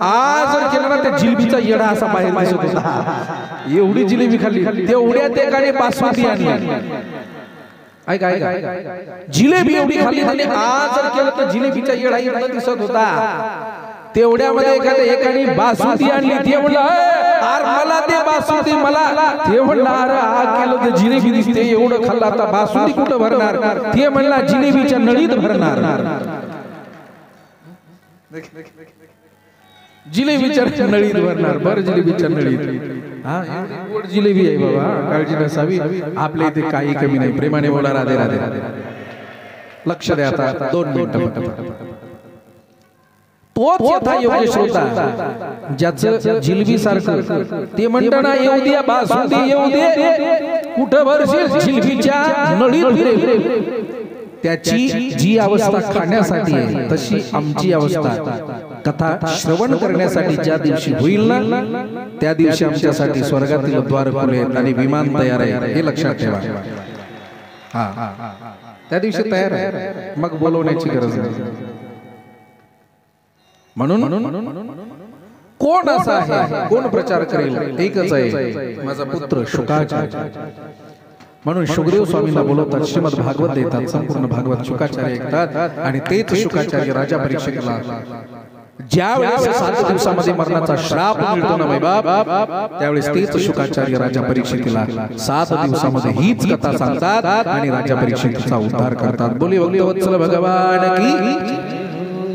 आज जर केलं ना त्या जिलेबीचा येडा असा बाहेर दिसत होता एवढी जिलेबी खाल्ली तेवढ्या त्या गाणे बासमती आणली ऐका जिलेबी एवढी खाल्ली त्याने आज जर केलं तर जिलेबीचा येडा येडा दिसत होता तेवढ्यामध्ये एखाद्या एकाने बासुंदी आणली ते म्हणलं अरे मला ते बासुंदी मला ते म्हणलं अरे आ केलं ते जिलेबी दिसते एवढं खाल्लं आता बासुंदी कुठं भरणार ते म्हणला जिलेबीच्या नळीत भरणार जिलेबीच्या नळीत भरणार बरं जिलेबीच्या नळीत हा गोड जिलेबी आहे बाबा काळजी नसावी आपल्या इथे काही कमी नाही प्रेमाने बोला राधे राधे लक्ष द्या आता 2 मिनिटं तोच यथायोग्य श्रोता ज्याचं जिलेबी सारखं ते म्हणताना येऊ द्या बासुंदी येऊ दे कुठं भरशील जिलेबीच्या नळीत त्याची जी अवस्था खाण्यासाठी आहे तशी आमची अवस्था कथा श्रवण करण्यासाठी ज्या दिवशी होईल ना त्या दिवशी आमच्यासाठी स्वर्गातील द्वार खुले आहेत आणि विमान तयार आहे हे लक्षात ठेवा हा त्या दिवशी तयार आहे मग बोलवण्याची गरज नाही म्हणून कोण असा आहे कोण प्रचार करेल एकच आहे माझा पुत्र शुकाचार्य म्हणून शुकदेव स्वामींना बोलवतात श्रीमद भागवत देतात संपूर्ण भागवत शुकाचार्य ऐकतात आणि तेच शुकाचार्य राजा परीक्षेला ज्यावेळेस 7 दिवसामध्ये मरणाचा श्राप मिळतो ना बाबा त्यावेळेस तेच शुकाचार्य राजा परीक्षेला 7 दिवसामध्ये हीच कथा सांगतात आणि राजा परीक्षेचा उद्धार करतात बोली भक्तवत्सल भगवान की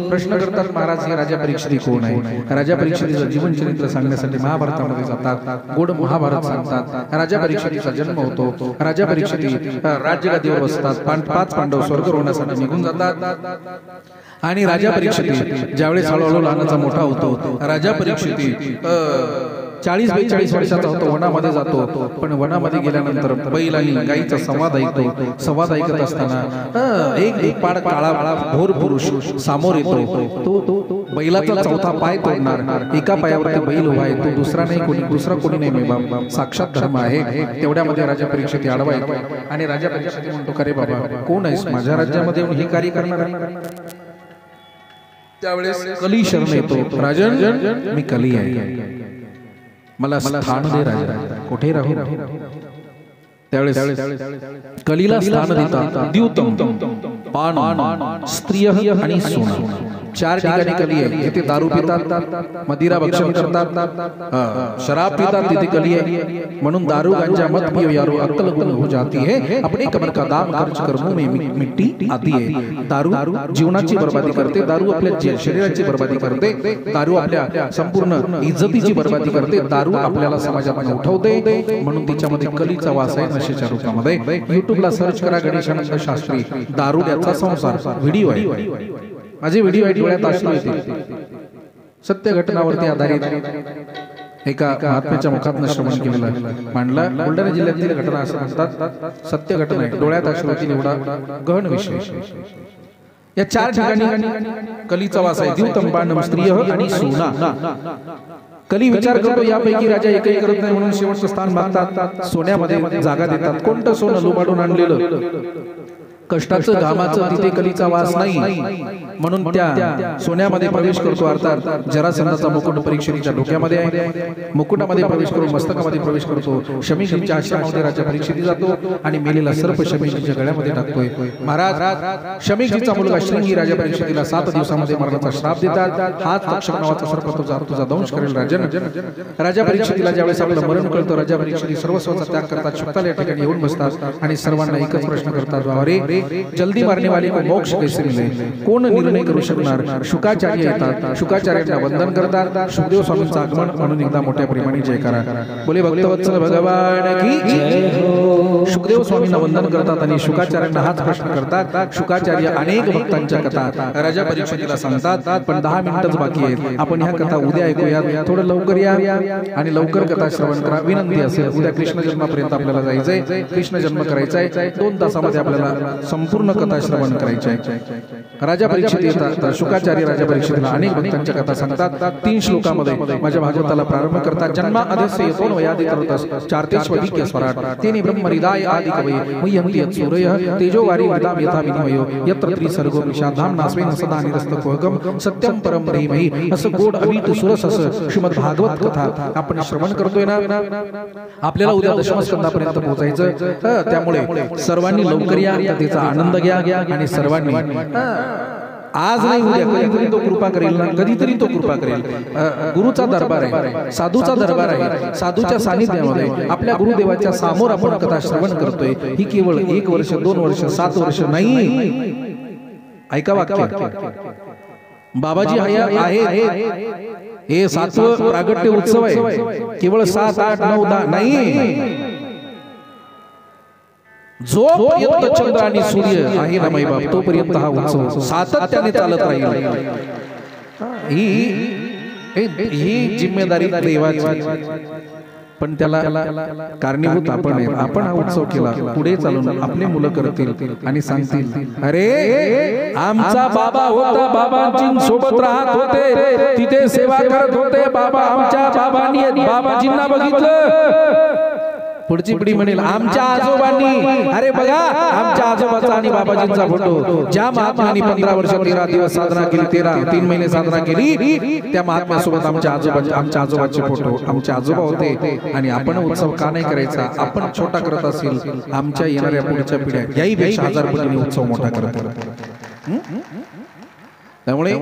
प्रश्न करतात महाराज हे राजा परीक्षित कोण आहे राजा परीक्षितीचं जीवन चरित्र सांगण्यासाठी महाभारतामध्ये जातात गोड महाभारत सांगतात राजा परीक्षितीचा जन्म होतो राजा परीक्षिती राज्यगादीवर बसतात 5 पांडव स्वर्ग होण्यासाठी निघून जातात आणि राजा परीक्षिती ज्यावेळेस हळूहळू लहानाचा मोठा होतो राजा परीक्षिती 40-42 वर्षाचा होतो वनामध्ये जातो पण वनामध्ये गेल्यानंतर बैल आणि गाईचा संवाद ऐकतो संवाद ऐकत असताना एक पाड काळा भोर पुरुष समोर येतो तो बैलाचा चौथा पाय तोडणार एका पायावरती बैल उभा आहे तो दुसरा कोणी नाही साक्षात धर्म आहे तेवढ्यामध्ये राजा परीक्षिती आडवा येतो आणि राजा परीक्षिती म्हणतो अरे बाबा कोण आहेस माझ्या राज्यामध्ये हे कार्य करणार त्यावेळेस कली शरण येतो राजन मी कली आहे मला स्थान दे राजा कुठे राहू त्यावेळेस कलीला स्थान देतात द्युतम पान स्त्रिय आणि सोना चार ठिकाणी कली आहे. जिथे दारू पितात, मदिरा भक्षण करतात, शराब पितात तिथे कली आहे. म्हणून दारू गांजा मत पियो यारो अक्कल गुम हो जाती है. अपने कमर का दाम खर्च कर मुंह में मिट्टी आती है. दारू जीवनाची बर्बादी करते, दारू आपल्या शरीराची बर्बादी करते, दारू आपल्या संपूर्ण इज्जतीची बर्बादी करते, दारू आपल्याला समाजात उठवते. म्हणून तिच्यामध्ये कलीचा वास आहे नशेच्या रूपामध्ये. युट्यूबला सर्च करा गणेशानंद शास्त्री दारुड्याचा संसार व्हिडिओ आहे. माझे व्हिडिओ आहे डोळ्यात अश्रू येतील. सत्य घटनावरती आधारित एका महात्म्याच्या मुखातनं श्रवण केलेलं आहे. मांडला बुलढाणा जिल्ह्यातील घटना असं म्हणतात. सत्य घटना आहे, डोळ्यात अश्रू येतील एवढा गहन विषय. या चार ठिकाणी कलीचा वास आहे. द्यूतंबानम स्त्रिय आणि सोना. कली विचार करतो यापैकी राजा एकही करत नाही म्हणून शेवटचं स्थान मागतात. सोन्यामध्ये जागा देतात. कोणतं सोनं लुबाडून आणलेलं, कष्टाचं घामाचं, तिथे कलीचा वास नाही म्हणून त्या सोन्यामध्ये प्रवेश करतो. अर्थात जरासंधाचा मुकुट परीक्षितीच्या डोक्यामध्ये आहे. मुकुटामध्ये प्रवेश करून मस्तकामध्ये प्रवेश करतो. शमीजीच्या आश्रमामध्ये राजा परीक्षिती जातो आणि मेलेला सर्प शमीजीच्या गळ्यामध्ये टाकतोय. महाराज शमीजीचा मुलगा श्रृंगी राजा परीक्षितीला 7 दिवसामध्ये मरणाचा श्राप देतात. हाच तक्षक नावाचा सर्प तुझा दंश करेल राजन. राजा परीक्षितीला ज्यावेळेस आपलं मरण कळतं, राजा परीक्षिती सर्वस्वाचा त्याग करतात. शुक्ताल या ठिकाणी येऊन बसतात आणि सर्वांना एकच प्रश्न करतात, बाबा जल्दी मारने वाले को मोक्ष कैसे मिले. कोण निर्णय करू शकणार. शुकाचार्य येतात, शुकाचार्यांना वंदन करतात. सुखदेव स्वामींचं आगमन म्हणून एकदा मोठ्या प्रेमाने जयकारा. बोले भक्तवत्सल भगवान की जय हो. सुखदेव स्वामींना वंदन करतात आणि शुकाचार्यांना हाच प्रश्न करतात. शुकाचार्य अनेक भक्तांच्या कथा राजा परीक्षितीला सांगतात, पण 10 मिनिटच बाकी आहेत. आपण ह्या कथा उद्या ऐकूया. थोडं लवकर या आणि लवकर कथा श्रवण करा. विनंती असेल, उद्या कृष्ण जन्मापर्यंत आपल्याला जायचंय. कृष्ण जन्म करायचा आहे. 2 तासामध्ये आपल्याला संपूर्ण कथा श्रवण करायची आहे. राजा परीक्षित येतात. शुकाचार्य राजा परीक्षितीला अनेक भक्तांच्या कथा सांगतात. 3 श्लोकामध्ये माझ्या भागवताला प्रारंभ करतात. जन्मा अधस्य येतो वयादि तरतस चार्तेष्वधिक्य स्वराट तेने ब्रह्म हृदय आदि कवये मह्यन्ति यत्सूरयः तेजोवारी वृदाम यथा विनिमयो यत्र त्रिसर्गो विषाधाम नास्वेन सदा निरस्त कोहगम सत्यम परम धीमहि. असं गोड अवीट सुरस असं श्रीमद भागवत कथा आपण श्रवण करतोय ना. आपल्याला उद्या दशमस्कंदापर्यंत पोहोचायचं. त्यामुळे सर्वांनी लवकर या, त्याचा आनंद घ्या आणि सर्वांनी आज नाही उद्या कधीतरी तो कृपा करेल ना, कधीतरी तो कृपा करेल. गुरुचा दरबार आहे, साधूचा दरबार आहे. साधूच्या सानिध्यामध्ये आपल्या गुरुदेवाच्या समोर आपण कथा श्रवण करतोय. ही केवळ 1 वर्ष 2 वर्ष 7 वर्ष नाही. ऐका वाक्य, बाबाजी आहे. हे 7वं प्रागट्य उत्सव आहे. केवळ 7 8 9 10 नाही. जोपर्यंत चंद्र आणि सूर्य आहे ना माईबाप, तोपर्यंत हा उत्सव सातत्याने चालत राहील. ही जिम्मेदारी देवाची, पण त्याला कारणीभूत आपण आहे. आपण हा उत्सव केला, पुढे चालून आपले मुलं करतील आणि सांगतील, अरे आमचा बाबा होता, बाबांची सोबत राहत होते, तिथे सेवा करत होते बाबा. आमच्या बाबांनी बाबाजींना बघितलं. पुढची पिढी म्हणेल आमच्या आजोबांनी, अरे बघा आमच्या आजोबाचा आणि बाबाजींचा फोटो. ज्या महात्म्यांनी 15 वर्ष 13 दिवस साधना केली, 3 महिने साधना केली, त्या महात्म्यासोबत आमच्या आजोबाचे फोटो. आमचे आजोबा होते आणि आपण उत्सव का नाही करायचा. आपण छोटा करत असेल, आमच्या येणाऱ्या पुढच्या पिढ्या याही पेक्षा 1000 पटीने उत्सव मोठा करतात. त्यामुळे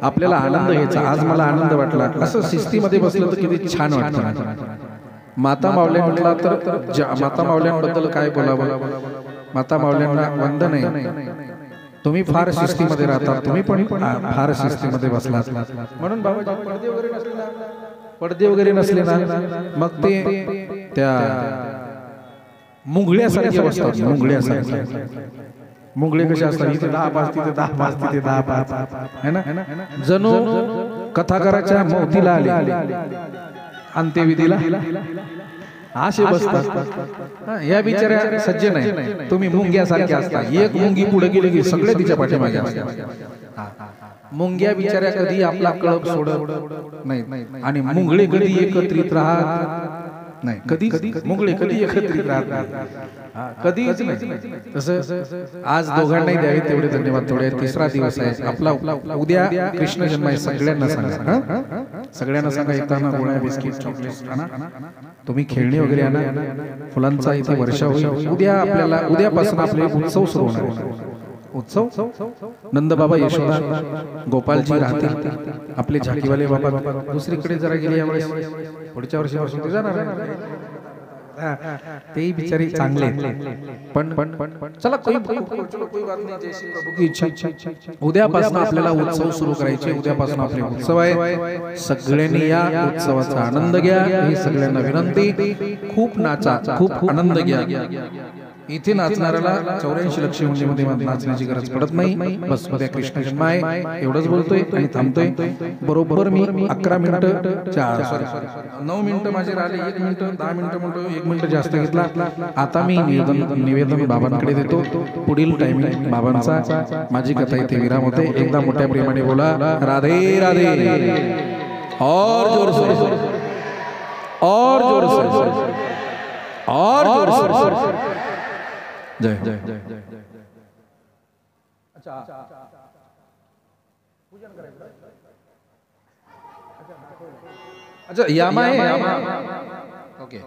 आपल्याला आनंद घ्यायचा. आज मला आनंद वाटला. असं शिस्तीमध्ये बसलं तर किती छान वाटतं. माता मावल्या म्हटला तर माता मावल्यांबद्दल काय बोलावं. माता मावल्यांना वंदन आहे. तुम्ही फार शिस्तीमध्ये राहता, तुम्ही पण फार शिस्तीमध्ये बसलात. म्हणून पडदे वगैरे नसले ना, मग ते त्या मुंगळ्यासारखे बसतात. मुंगळे कसे असतात, इथे 10 5 तिथे 10 5 तिथे 10 5 है ना. जणू कथाकाराच्या मोतीला आले, अंत्यविधीला असे बसतात. या बिचाऱ्या सज्जन आहे. तुम्ही मुंग्यासारखे असता. एक मुंगी पुढे गेली की सगळे तिच्या पाठीमागे असतात. मुंग्या बिचाऱ्या कधी आपला कळप सोडत नाही आणि मुंगळे कधी एकत्रित राहत नाही. कधी मुंगळे कधी एकत्रित राहतात, कधीच नाही. तसं आज दोघांनाही द्यावे तेवढे धन्यवाद. थोडे 3रा दिवस आहे आपला. उद्या कृष्ण जन्म आहे. सगळ्यांना सांगा येताना गोळ्या बिस्किट चॉकलेट्स आणा. तुम्ही खेळणी वगैरे आणा. फुलांचा इथे वर्षा होईल. उद्यापासून आपले उत्सव सुरू होणार. उत्सव नंद बाबा यशोदा गोपालजी राहतील आपले झाकीवाले बाबा दुसरीकडे जरा गेले यावेळेस पुढच्या वर्षापासून ते जाणार तेही बिचारी चांगले पण चला कोई बात नाही जैसी प्रभू की इच्छा उद्यापासून आपल्याला उत्सव सुरू करायचे उद्यापासून आपले उत्सव आहे सगळ्यांनी या उत्सवाचा आनंद घ्या ही सगळ्यांना विनंती खूप नाचा खूप आनंद घ्या इथे नाचणाऱ्याला 84 लक्ष मध्ये नाचण्याची गरज पडत नाही बस उद्या कृष्ण जन्म आहे एवढंच बोलतोय आणि थांबतोय बरोबर मी 11 मिनिटं 9 मिनिटं माझे राहिले 1 मिनिट 10 मिनिटं म्हणतो 1 मिनिट जास्त घेतला आता मी निवेदन बाबांकडे देतो पुढील टायमिंग बाबांचा माझी कथा इथे विराम होते एकदा मोठ्या प्रेमाने बोला राधे राधे और जोर से और जोर से और जोर से जय जय जय जय अच्छा पूजन करायचं अच्छा यामा आहे ओके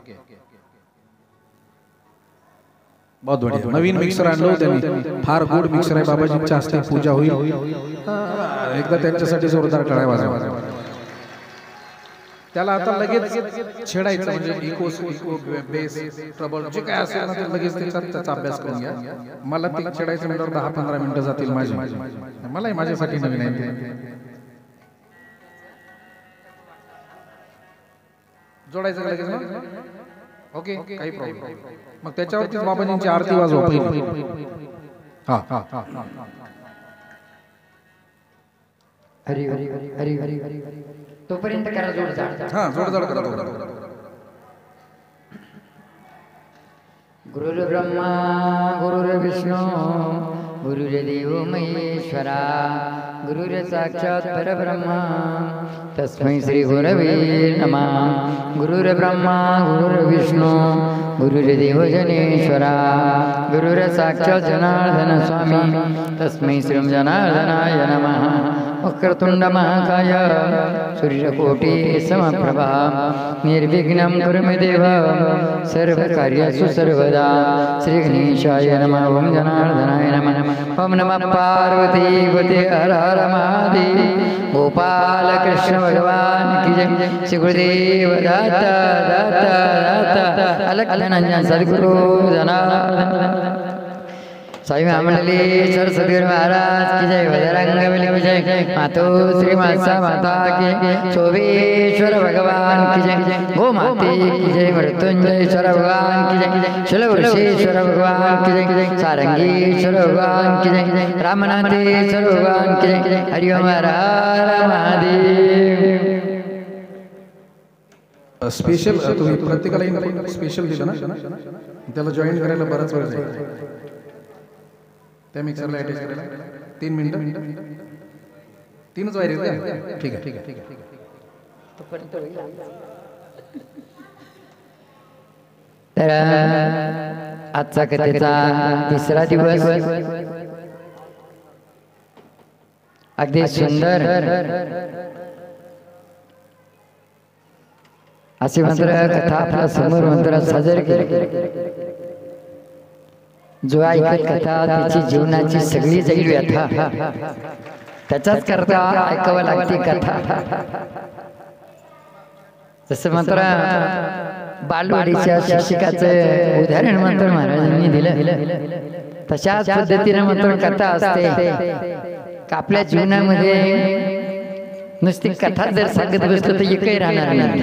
बहुत बढ़िया नवीन मिक्सर आणलं त्यांनी फार गोड मिक्सर आहे बाबाजींच्या हस्ते पूजा होईल एकदा त्यांच्यासाठी जोरदार टाळ्या वाजवा त्याला आता लगेच छेडायचं म्हणजे इको बेस ट्रबल जे काय असेल ना ते लगेच त्याचा अभ्यास करून घ्या मला ते छेडायचं म्हणजे 10-15 मिनिटं जातील माझी मलाही माझ्यासाठी नवीन आहे जोडायचं लगेच ना ओके काही प्रॉब्लेम मग त्याच्यावरतीच बाबाजींची आरती वाजवा पहिली हा हा हा हरी हरी हरी हरी हरी हरी तोपर्यंत करा जोडजाड हां जोडजाड करा गुरुर्ब्रह्मा गुरुर्विष्णू गुरुर्देव महेश्वरा गुरुर्साक्षात् परब्रह्मा तस्मै श्री गुरवे नमः गुरुर्ब्रह्मा गुरुर्विष्णू गुरुर्देव जनेश्वरा गुरुर्साक्षात् जनार्दन स्वामी तस्मै श्री जनार्दनाय नमः वक्रतुंड महाकाय सूर्यकोटि समप्रभा निर्विघ्नं कुरु मे देव सर्वकार्येषु सर्वदा श्री गणेशाय नमः ओम जनार्दनाय नमः ओम नमः पार्वतीपते हर हर महादेव गोपाल कृष्ण भगवान की जय श्री गुरुदेव दाता दाता दाता अलख धनंजय सद्गुरु जनार्दन साई मंडली सरस्वती महाराज की जय बजरंग बली की जय मातो श्री माता माता की सोमेश्वर भगवान की जय गो माते की जय मृत्युंजयेश्वर भगवान की जय शूलवृषेश्वर भगवान की जय सारंगेश्वर भगवान की जय रामनाथेश्वर भगवान की जय हरि ओम हर हर महादेव स्पेशल तुम्ही प्रत्येकाला स्पेशल दिलं ना त्याला जॉईन करायला बराच वेळ जाईल त्या मिक्सरला अटॅच करायला 3 मिनिटं 3च वायर आहेत ठीक आहे ठीक आहे ठीक आहे तर आजचा कथेचा तिसरा दिवस अगदी सुंदर असे मंत्र कथा आपल्या समोर मंत्र सादर केले जो ऐकत कथा त्याची जीवनाची सगळी जाईल व्यथा त्याच्याच करता ऐकावं लागते कथा जसं मंत्र बालवाडीच्या शिक्षकाचं उदाहरण मंत्र महाराजांनी दिलं तशाच पद्धतीने मंत्र कथा असते आपल्या जीवनामध्ये नुसती कथा जर सांगत बसलं तर एकही राहणार नाही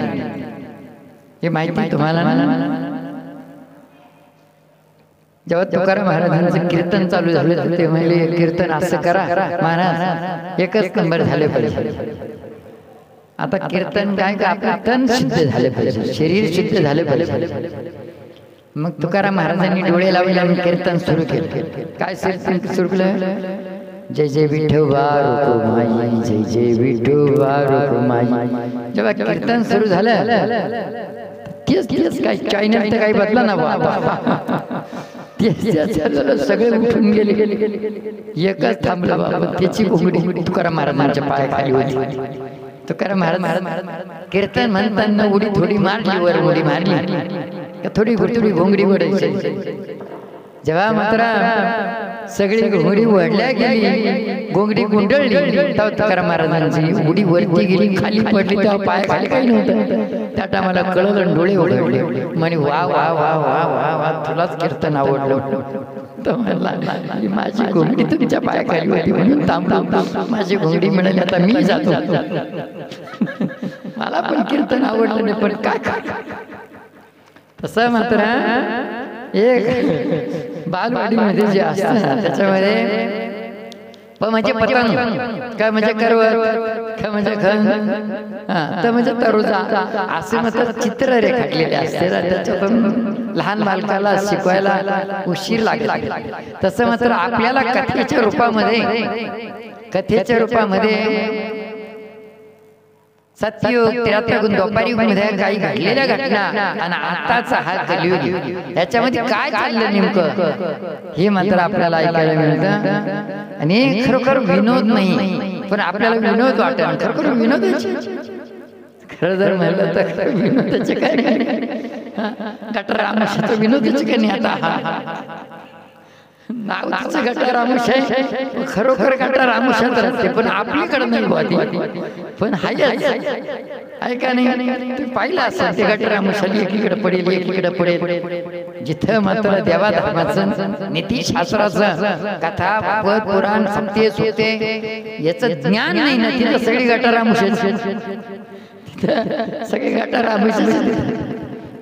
हे माहिती तुम्हाला ना जेव्हा तुकाराम महाराजांचं कीर्तन चालू झालं ते म्हणले कीर्तन असं करा महाराज एकच नंबर झाले पाहिजे आता कीर्तन काय का आपलं तन सिद्ध झाले पाहिजे शरीर सिद्ध झाले पाहिजे मग तुकाराम महाराजांनी डोळे लावले आणि कीर्तन सुरू केलं काय सुरू केलं जय जय विठोबा रुक्माई जय जय विठोबा रुक्माई जेव्हा कीर्तन सुरू झालं तेच काय चायना तर काही बदला ना सगळे उठून गेले एकच थांबलं बाबा त्याची घोंगडी तुकाराम महाराजांच्या पायाखाली होती तुकाराम महाराज कीर्तन म्हणताना उडी थोडी मारली वर उडी मारली थोडी थोडी घोंगडी ओढायची जेव्हा मात्र सगळी घोडी वळल्या गेली, घोंगडी गुंडळली. तेव्हा तुकाराम महाराजांची उडी वरती गेली, खाली पडली. तेव्हा पाय खाली काही नव्हतं. त्या टायमाला कळलं, डोळे उघडले. म्हणे वा वा वा वा वा वा, तुलाच कीर्तन आवडलं. तर म्हणला माझी घोंगडी तुमच्या पायाखाली होती म्हणून थांबलो, माझी घोंगडी मिळाली, आता मी जातो. मला पण कीर्तन आवडलं नाही, पण काय तसं मात्र एक बालवाडीमध्ये जे असतं ना त्याच्यामध्ये म्हणजे पतंग, काय म्हणजे करवत, काय म्हणजे खण, तर म्हणजे तरुजा, असे मात्र चित्र रेखाटलेले असते. त्याच्यातून लहान बालकाला शिकवायला उशीर लागेल. तसं मात्र आपल्याला कथेच्या रूपामध्ये सत्ययुग, त्रेतायुग, द्वापारयुगमध्ये काही घडलेल्या घटना आणि आताचा हा कलियुग, याच्यामध्ये काय चाललं नेमकं हे मात्र आपल्याला ऐकायला मिळतं. आणि खरोखर विनोद नाही, पण आपल्याला विनोद वाटत. खरोखर विनोद खरं जर म्हणलं तर विनोदाचे काय नाही, गटर रामोशाचं विनोदाचे काय नाही. आता नावाचं गटर रामोश आहे, खरोखर गटर रामोशाच असते, पण आपलीकडे नाही होती. पण हाय का नाही, पाहिलं असं ते गटर रामोशाली एकीकडे पडेल एकीकडे पडेल. जिथं मात्र देवा धर्माचं, नीतिशास्त्राचं, कथा पद पुराण सत्य सुते याचं ज्ञान नाही ना, तिथं सगळी गटर रामोशाची, सगळे गटर रामोशाची.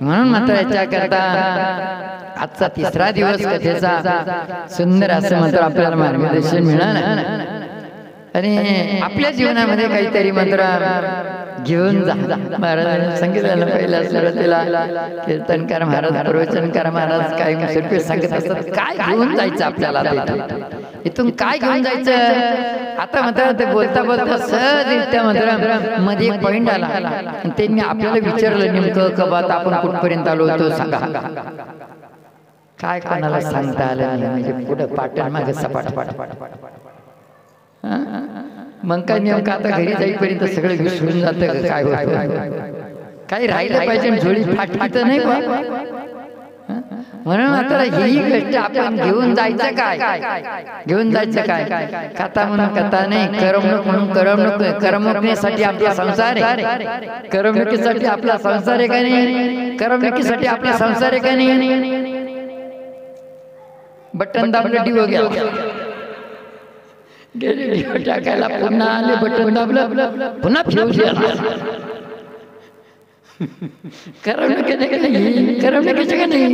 म्हणून मात्र याच्याकरता आजचा तिसरा दिवस कथेचा सुंदर असं मात्र आपल्याला मार्गदर्शन मिळालं. आणि आपल्या जीवनामध्ये काहीतरी मात्र घेऊन जा. महाराजांनी सांगितलं पहिल्या सुरुवातीला कीर्तनकार महाराज, प्रवचनकार महाराज काय सर्व सांगत असतात, काय घेऊन जायचं आपल्याला, इथून काय घेऊन जायचं. आता मात्र ते बोलता बोलता सहजरित्या मात्र मध्ये एक पॉइंट आला. त्यांनी आपल्याला विचारलं नेमकं कबात आपण कुठपर्यंत आलो होतो सांगा. काय कोणाला सांगता आलं नाही, म्हणजे पुढे पाटण मागे सपाट. मग काय नेमकं आता घरी जाईपर्यंत सगळं विसरून जातं. काय होतं, काही राहिलं पाहिजे, झोळी फाटली तर नाही बा. म्हणून आता ही गोष्ट आपण घेऊन जायचं काय, कथा म्हणून कथा नाही, करमणूक म्हणून करमणुकीसाठी आपला संसार आहे, करमणुकीसाठी आपला संसार आहे का नाही, करमणुकीसाठी आपला संसार आहे का नाही. बटन दाबलं डिओ गेला, गेले डिओ टाकायला, पुन्हा आले बटन दाबलं, पुन्हा फ्यूज गेला. करमणुकीचे का नाही.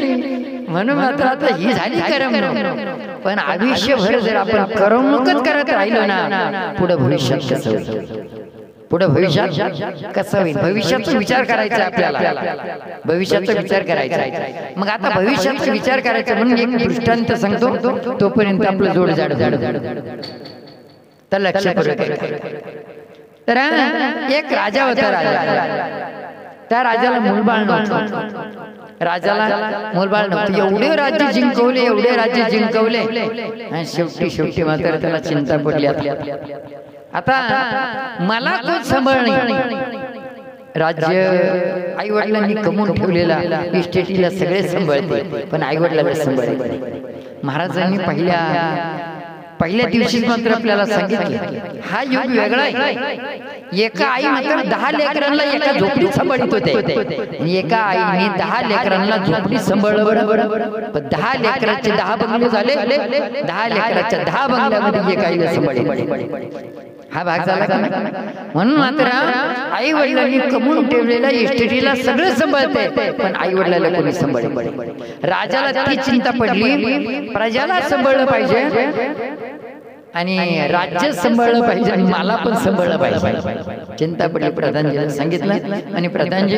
म्हणून मात्र आता ही झाली करमणूक, पण आयुष्यभर जर आपण करमणूकच करत राहिलो ना, पुढे भविष्यात कसं होईल, पुढे भविष्यात कसं होईल, भविष्याचा विचार करायचा आपल्याला, भविष्याचा विचार करायचा. मग आता भविष्याचा विचार करायचा म्हणून एक दृष्टांत सांगतो, तोपर्यंत आपलं जोड जाड तर लक्ष तर एक राजा होता. त्या राजाला मूलबाळ नव्हतं, एवढे राज्य जिंकवले, आणि शेवटी मात्र त्याला चिंता पडली. आता मला कोण सांभाळणे, राज्य आई वडिलांनी कमवून ठेवलेला इस्टेटीला सगळे सांभाळते, पण आई वडिलांना सांभाळते. महाराजांनी पहिल्या दिवशीच मात्र आपल्याला सांगितलं हा युग वेगळा आहे. एका आई मात्र 10 लेकरांना एका झोपडीत सांभाळत होते, एका आईने 10 लेकरांना झोपडीत सांभाळलं. बरोबर 10 लेकरांचे 10 बंगले झाले, 10 लेकरांच्या 10 बंगल्यामध्ये एक आईला सांभाळले. हा भाग झाला का. म्हणून मात्र आई वडिलांनी कमवून ठेवलेल्या इस्टेटीला सगळं सांभाळते, पण आई वडिलांना कोणी सांभाळले. राजाला ती चिंता पडली, प्रजाला सांभाळलं पाहिजे आणि राज्य सांभाळलं पाहिजे आणि मला पण सांभाळलं पाहिजे. चिंता पडली, प्रधानजीला सांगितलं. आणि प्रधानजी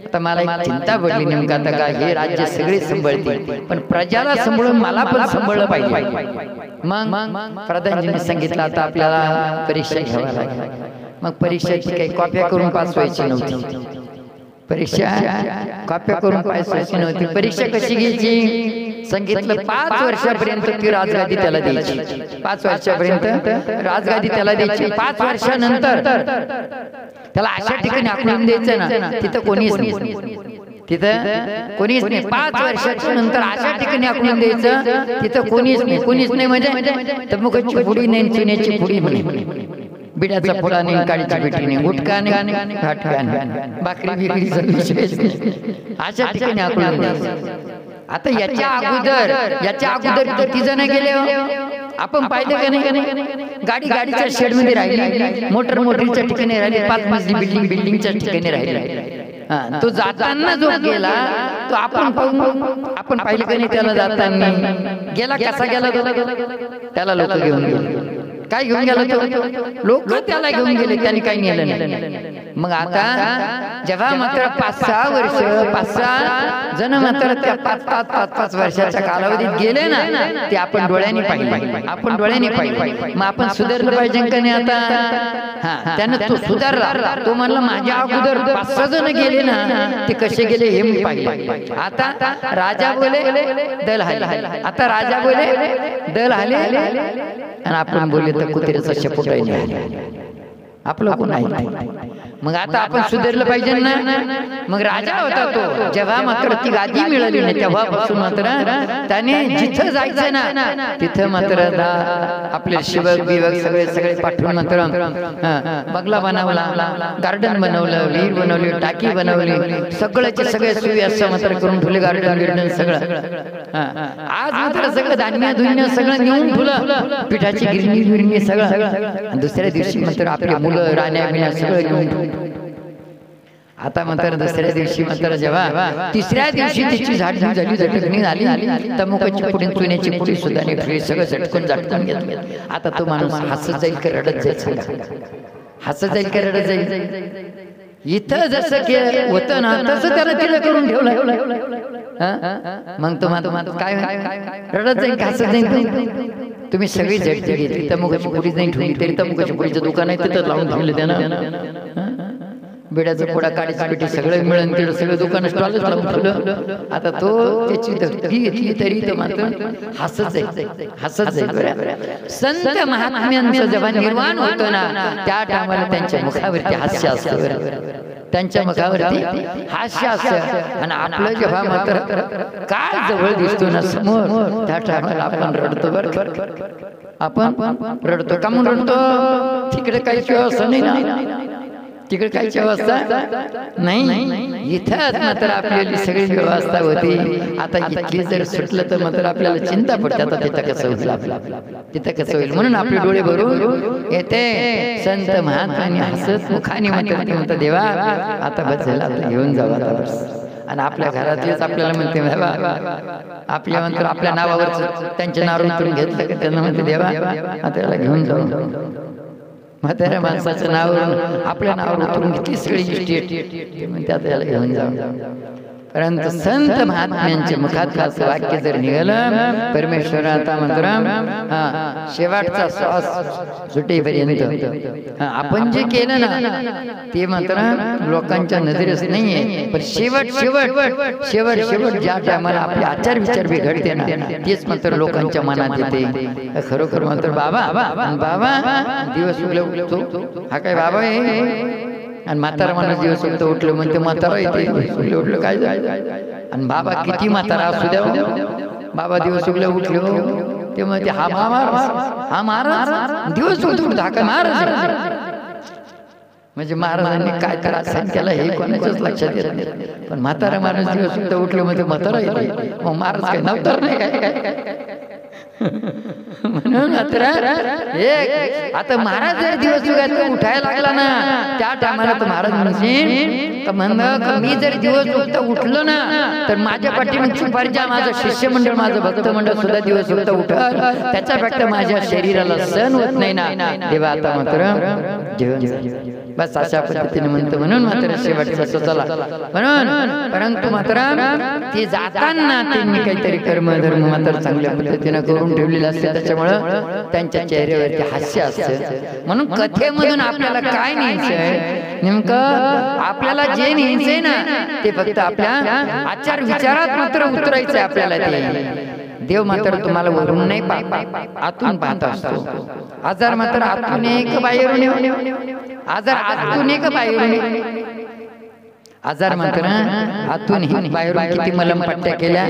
आता मला एक चिंता पडली, नेमकं आता काय, हे राज्य सगळे सांभाळतील पण प्रजाला सांभाळून मला पण सांभाळलं पाहिजे. मग प्रधानजीने सांगितलं आता आपल्याला परीक्षा घ्यावी लागेल. मग परीक्षेची काही कॉप्या करून पास व्हायची नव्हती, परीक्षा कॉप्या करून पास व्हायची नव्हती. परीक्षा कशी घ्यायची सांगितलं, 5 वर्षापर्यंत ती राजगादी त्याला द्यायची, 5 वर्षापर्यंत राजगादी त्याला द्यायची. 5 वर्षानंतर त्याला अशा ठिकाणी आखून द्यायचं ना तिथं कोणीच नाही, तिथं कोणीच नाही. 5 वर्षाच्या नंतर अशा ठिकाणी आखून द्यायचं तिथं कोणीच नाही म्हणजे तंबाखूची पुडी नाही, चुन्याची पुडी नाही, बिड्याचा पुडा नाही, काळीची पिठी नाही, गुटखा नाही, फाटका नाही, भाकरी बिकरीचा विषयच नाही. अशा ठिकाणी आखून द्यायचं. आता याच्या अगोदर किती जण गेले आपण पाहिले का नाही? गाडीच्या शेड मध्ये राहिली, मोटरच्या ठिकाणी राहिली, 5 मजली बिल्डिंगच्या ठिकाणी राहिली. तो जाताना जो गेला तो आपण पाहिलं का नाही? त्याला जाताना गेला कसा गेला? त्याला लोक घेऊन गेले. काय घेऊन गेला तो? लोक त्याला घेऊन गेले, त्यांनी काही नेलं नाही. मग आता जेव्हा मात्र 5-6 वर्ष 5-6 जण मात्र त्या 5-5 वर्षाच्या कालावधीत गेले ना, ते आपण डोळ्यांनी पाहिले. मग आपण सुधारलं पाहिजे का नाही? आता त्यानं तो सुधारला. तो म्हणला माझ्या अगोदर 5-6 जण गेले ना, ते कसे गेले हे मी पाहिले. आता राजा बोले दल हाले, आणि आपण बोलले तर कुत्र्याचा शेपूटही नाही. आपलं कोण आहे? मग आता आपण सुधारलं पाहिजे ना. मग राजा होता तो, जेव्हा मात्र ती गादी मिळाली नाही तेव्हापासून मात्र त्याने जिथं जायचं ना तिथं मात्र आपले शिवक बिवक सगळे पाठवून मात्र बंगला बनवला, गार्डन बनवलं, विहीर बनवली, टाकी बनवली, सगळे सुव्यवस्था मात्र करून ठेवले. गार्डन सगळं आज मात्र सगळं धान्य सगळं नेऊन ठेवलं, पिठाची गिरणी सगळं. दुसऱ्या दिवशी मात्र आपले मुलं राण्या सगळं घेऊन. आता मात्र दुसऱ्या दिवशी मात्र जेव्हा तिसऱ्या दिवशी तिची झटकणी झाली, तंबाखूची पुडी, चुन्याची पुडी सुद्धा नाही, सगळं झटकून घेतलं. आता तो माणूस हसत जाईल का रडत जाईल? हसत जाईल का रडत जाईल? इथं जसं होतं ना तसं त्याला तिला करून ठेवलं. मग तो काय रडत जाईल का हसत जाईल? तुम्ही सगळी झटके घेतली, तंबाखूची पुडी नाही ठेवली तरी तंबाखूच्या पुडीचं दुकान आहे तिथं लावून ठेवलं त्यानं. बिड्याचा पुडा, काळीची पिठी सगळं मिळून तिथं सगळं दुकान स्टॉलच लावून ठेवलं. आता तो त्याची धक्की घेतली तरी तो मात्र हसत जाईल. संत महात्म्यांचं जेव्हा निर्माण होतं ना त्या टायमाला त्यांच्या मुखावरती हास्य असतं, त्यांच्या मुखावरती हास्य असतं. आणि आपलं जेव्हा मात्र काय जवळ दिसतो ना समोर, त्या टायमाला आपण रडतो. आपण रडतो का? म्हणून रडतो तिकडे काहीच व्यवस्था नाही ना, तिकडे काहीच व्यवस्था नाही. इथं मात्र आपल्याला सगळी व्यवस्था होती. आता इथली जर सुटलं तर मात्र आपल्याला चिंता पडते, आता तिथं कसं होईल. म्हणून आपले डोळे भरून येते. संत महात्म्यांनी हसत मुखाने म्हणतात देवा आता बस झालं, आता घेऊन जाऊ आता बस. आणि आपल्या घरातलेच आपल्याला म्हणते आपल्या म्हणतो आपल्या नावावर त्यांच्या नावावर उतरून घेतलं का त्यांना म्हणते देवा आता त्याला घेऊन जाऊ. म्हाताऱ्या माणसाचं नावावरून आपल्या नावावर उतरून घेतली सगळी इस्टेट, त्यात त्याला घेऊन जाऊ. परंतु संत महात्म्यांच्या मुखात असं वाक्य जर निघालं, परमेश्वर आता मात्र शेवटचा श्वास सुटेपर्यंत आपण जे केलं ना ते मात्र लोकांच्या नजरेस नाहीये. पण शेवट ज्या टायमाला आपले आचार विचार बिघडते ना तेच मात्र लोकांच्या मनात येते. खरोखर मात्र बाबा दिवस उगवतो हा काय बाबा आहे. आणि म्हातारा माणूस दिवस उठतं उठलं म्हणते म्हातारा येते उठलं काय आणि बाबा किती म्हातारा असू द्या, बाबा दिवस उठले ते म्हणते हा महाराज दिवस उठून हा काय महाराज. म्हणजे महाराजांनी काय त्रास त्याला हे कोणाच्याच लक्षात येत नाही. पण म्हातारा माणूस दिवस उठलं म्हणते म्हातारा येते, मग महाराज काय नव्हतं नाही काय. म्हणून आता महाराज जर दिवस उठायला लागला ना त्या टायमाला तर महाराज म्हणते मी जर दिवस उठलो ना तर माझ्या पाठीमागची माझं शिष्य मंडळ माझं भक्त मंडळ सुद्धा दिवस उठल, त्याच्यापेक्षा माझ्या शरीराला सण होत नाही ना तेव्हा आता मात्र जेवण बस अशा पद्धतीने म्हणतो. म्हणून मात्र शेवटचा स्वतःला म्हणून परंतु मात्र ते जाताना त्यांनी काहीतरी कर्मधर्म मात्र चांगल्या पद्धतीने करून ठेवलेले असते, त्याच्यामुळं त्यांच्या चेहऱ्यावरती हास्य असतं. म्हणून कथेमधून आपल्याला काय न्यायचंय, नेमकं आपल्याला जे न्यायचंय ना ते फक्त आपल्या आचार विचारात मात्र उतरायचंय आपल्याला. ते देव मात्र तुम्हाला वरून नाही आतून पाहत असतो. आजार मात्र आतून एक बाहेरून आजार आतून एक बाहेरून. आजार मात्र आतून बाहेरून किती मलमपट्ट्या केल्या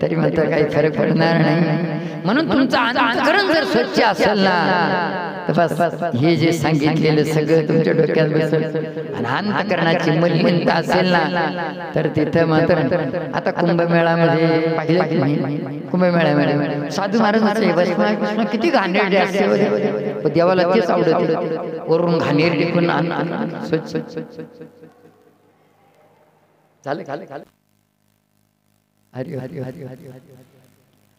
तरी मात्र काही फरक पडणार नाही. म्हणून तुमचं अंतःकरण जर स्वच्छ असेल ना तर बस हे जे सांगितलेलं सगळं तुमच्या डोक्यात बसेल. आणि अंतःकरणाची मलिनता असेल ना तर तिथं मात्र आता कुंभमेळ्यामध्ये पाहिलं की नाही, कुंभमेळ्यामध्ये साधू महाराजांचे भस्म किती घाणेरडे असते, देवाला तेच आवडते, वरून घाणेरडे पण स्वच्छ झाले. हरी हरी हरी हरी.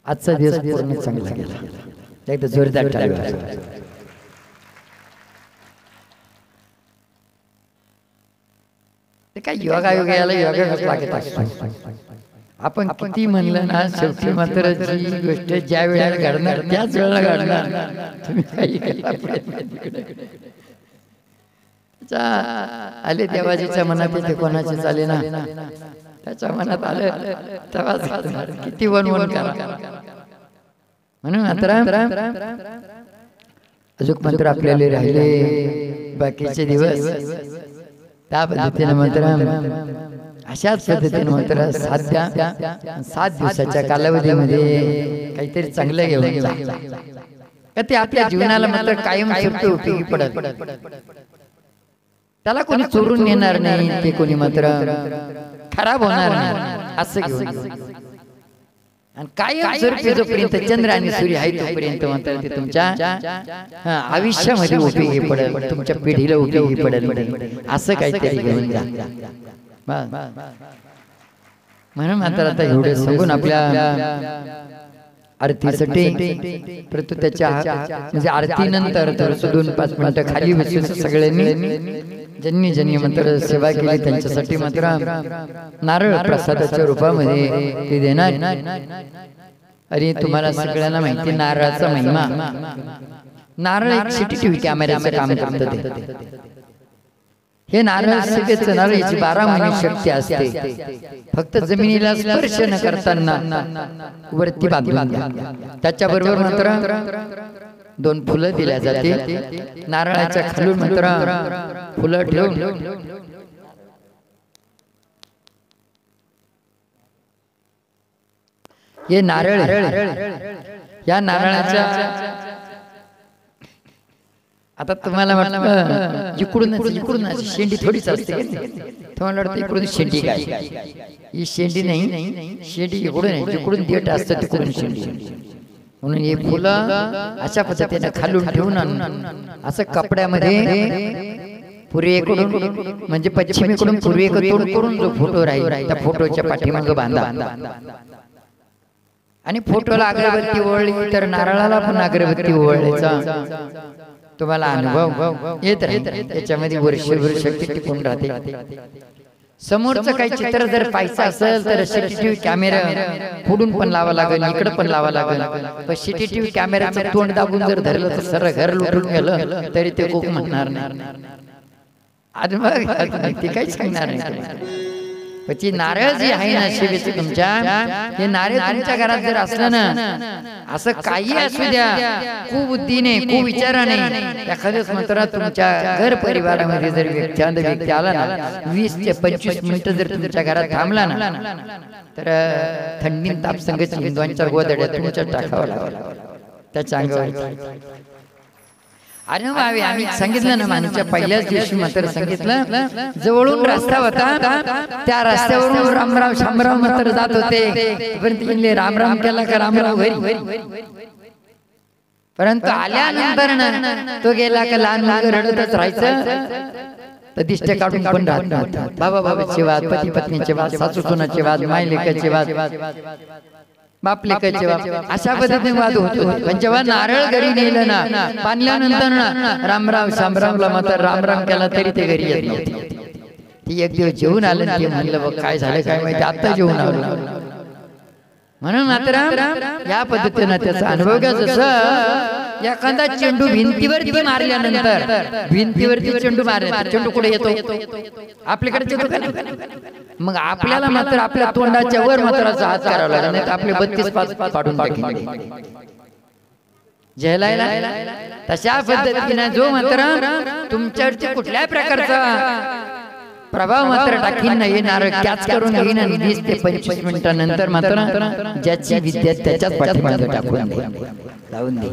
आजचा दिवस पूर्ण चांगला गेला, एकदा जोरदार टाळ्या वाजवा. ते काय योगायोगाला योगाच लागत असतो. आपण किती म्हणलं ना शेवटी मात्र जी गोष्ट ज्या वेळेला घडणार त्याच वेळेला घडणार. तुम्ही काही आले देवाजीच्या मनात येते, कोणाचे चाले ना त्याच्या मनात आलं तेव्हा किती वन करा. म्हणून मात्र अजून मात्र आपल्याला राहिले बाकीचे दिवस त्या पद्धतीने मात्र अशाच पद्धतीने मात्र 7 दिवसाच्या कालावधीमध्ये काहीतरी चांगलं घेऊन जा, ते आपल्या जीवनाला मात्र कायम स्वरूपी उपयोगी पडत. त्याला कोणी चोरून नेणार नाही, ते कोणी मात्र खराब होणार नाही असं घेऊन. आणि कायम स्वरूपी जोपर्यंत चंद्र आणि सूर्य आहे तोपर्यंत मात्र ते तुमच्या आयुष्यामध्ये उपयोगी पडेल, तुमच्या पिढीला उपयोगी पडेल असं काहीतरी घेऊन जा. म्हणून मात्र आता एवढे सांगून आपल्या आरतीसाठी परंतु त्याच्या म्हणजे आरतीनंतर तर 2-5 मिनिटं खाली बसून सगळ्यांनी ज्यांनी मात्र सेवा केली त्यांच्यासाठी मात्र नारळ प्रसादाच्या रूपामध्ये ते देणार. अरे तुम्हाला सगळ्यांना माहिती नारळाचा महिमा. नारळ एक CCTV कॅमेऱ्याचं काम करतं. हे नारळ सेवेचं नारळ याची 12 महिने शक्ती असते. फक्त जमिनीला स्पर्श न करताना वरती बांधून द्या. त्याच्याबरोबर मात्र 2 फुलं दिल्या जाते. नारळाच्या खालून मात्र फुलं ठेवून हे नारळ, या नारळाच्या आता तुम्हाला म्हटलं इकडून शेंडी थोडीच असते, तुम्हाला वाटतं इकडून शेंडी काय, ही शेंडी नाही, शेंडी इकडून देठ असतं तिकडून शेंडी. म्हणून हे फुलं अशा पद्धतीने खालून ठेवून असं कपड्यामध्ये पूर्वेकडून म्हणजे पश्चिमेकडून पूर्वेकडून करून जो फोटो राहील त्या फोटोच्या पाठीमागे बांधा. आणि फोटोला अगरबत्ती ओळली तर नारळाला पण अगरबत्ती ओळायचा तुम्हाला अनुभव येत राहील. त्याच्यामध्ये वर्षभर शक्ती टिकून राहते. समोरचं काही चित्र जर पाहायचं असेल तर CCTV कॅमेरा पुढून पण लावा लागेल, इकडे पण लावा लागेल. पण CCTV कॅमेऱ्याचं तोंड दाबून जर धरलं तर सरळ घर लुटून गेलं तरी ते कोक म्हणणार नाही. आज मग ते काही सांगणार नाही. ती नारळ जी आहे ना शिवेची तुमच्या, हे नारळ तुमच्या घरात जर असलं ना, असं काही असू द्या, कुबुद्धीने कुविचाराने एखाद्याच मात्र तुमच्या घर परिवारामध्ये जर व्यक्ती आला ना, 20 ते 25 मिनिटं जर तुमच्या घरात थांबला ना तर थंडी ताप संगत हिंदवांच्या गोदड्या तुमच्या टाकावं लागलं त्याच्या अंगावर. अरे बाबा आम्ही सांगितलं ना मानच्या पहिल्याच दिवशी मात्र सांगितलं जवळून रस्ता होता, त्या रस्त्यावरून रामराव शामराव मात्र जात होते. पण रामराम केला का रामराव घरी. परंतु आल्यानंतर ना तो गेला का लहान मुलं रडतच राहायचं, तर दिष्ट काढून पण राहत नव्हता. बाबा बाबाचे वाद, पती पत्नीचे वाद, सासू सुनाचे वाद, माय लेकाचे वाद, बाप लेकाचे वाद, अशा पद्धतीने वाद होतो. पण जेव्हा नारळ घरी नेलं ना, बांधल्यानंतर ना रामराव शामरावला मात्र रामराम केला तरी ते घरी येत नव्हते. ती एक दिवस जेवून आलं, ते म्हणलं बघ काय झालं काय माहिती, आता जेवून आलं. म्हणून मात्र या पद्धतीने त्याचा अनुभव घ्या. जसं एखादा चेंडू भिंतीवरती मारल्यानंतर, भिंतीवरती चेंडू मारला, चेंडू कुठे येतो आपल्याकडे चेंडू का, मग आपल्याला मात्र आपल्या तोंडाच्या वर मात्र हात करावा लागला, नाही तर आपले 32 पाच पाडून टाकले झेलायला. तशा पद्धतीने जो मात्र तुमच्यावरती कुठल्याही प्रकारचा प्रभाव मात्र टाकीन नाही नारळ कॅच करून घेईन आणि 20 ते 25 मिनिटांनंतर मात्र ज्याची विद्या त्याच्याच पाठीमागे टाकून दे लावून दे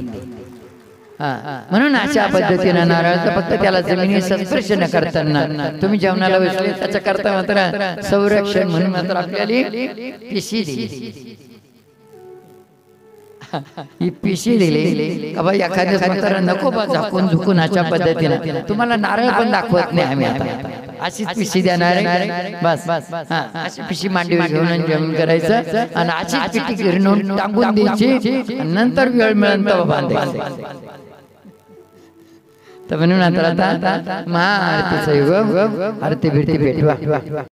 म्हणून अशा पद्धतीने नारळाचं फक्त त्याला जमिनीचा स्पर्श न करताना तुम्ही जेवणाला बसले त्याच्या करता मात्र संरक्षण म्हणून मात्र आपल्याला पिशी दिली ही पिशी दिली का बाई एखाद्या मात्र नको बा झाकून झुकून अशा पद्धतीने तुम्हाला नारळ पण दाखवत नाही आम्ही आता अशीच पिशी देणार आहे बस अशी पिशी मांडीवर घेऊन जेवण करायचं आणि अशीच पिठी गिरणून टांगून द्यायची नंतर वेळ मिळेल तेव्हा बांधायचं तर म्हणून आता महाआरतीचा युग आरती भेटी भेटवा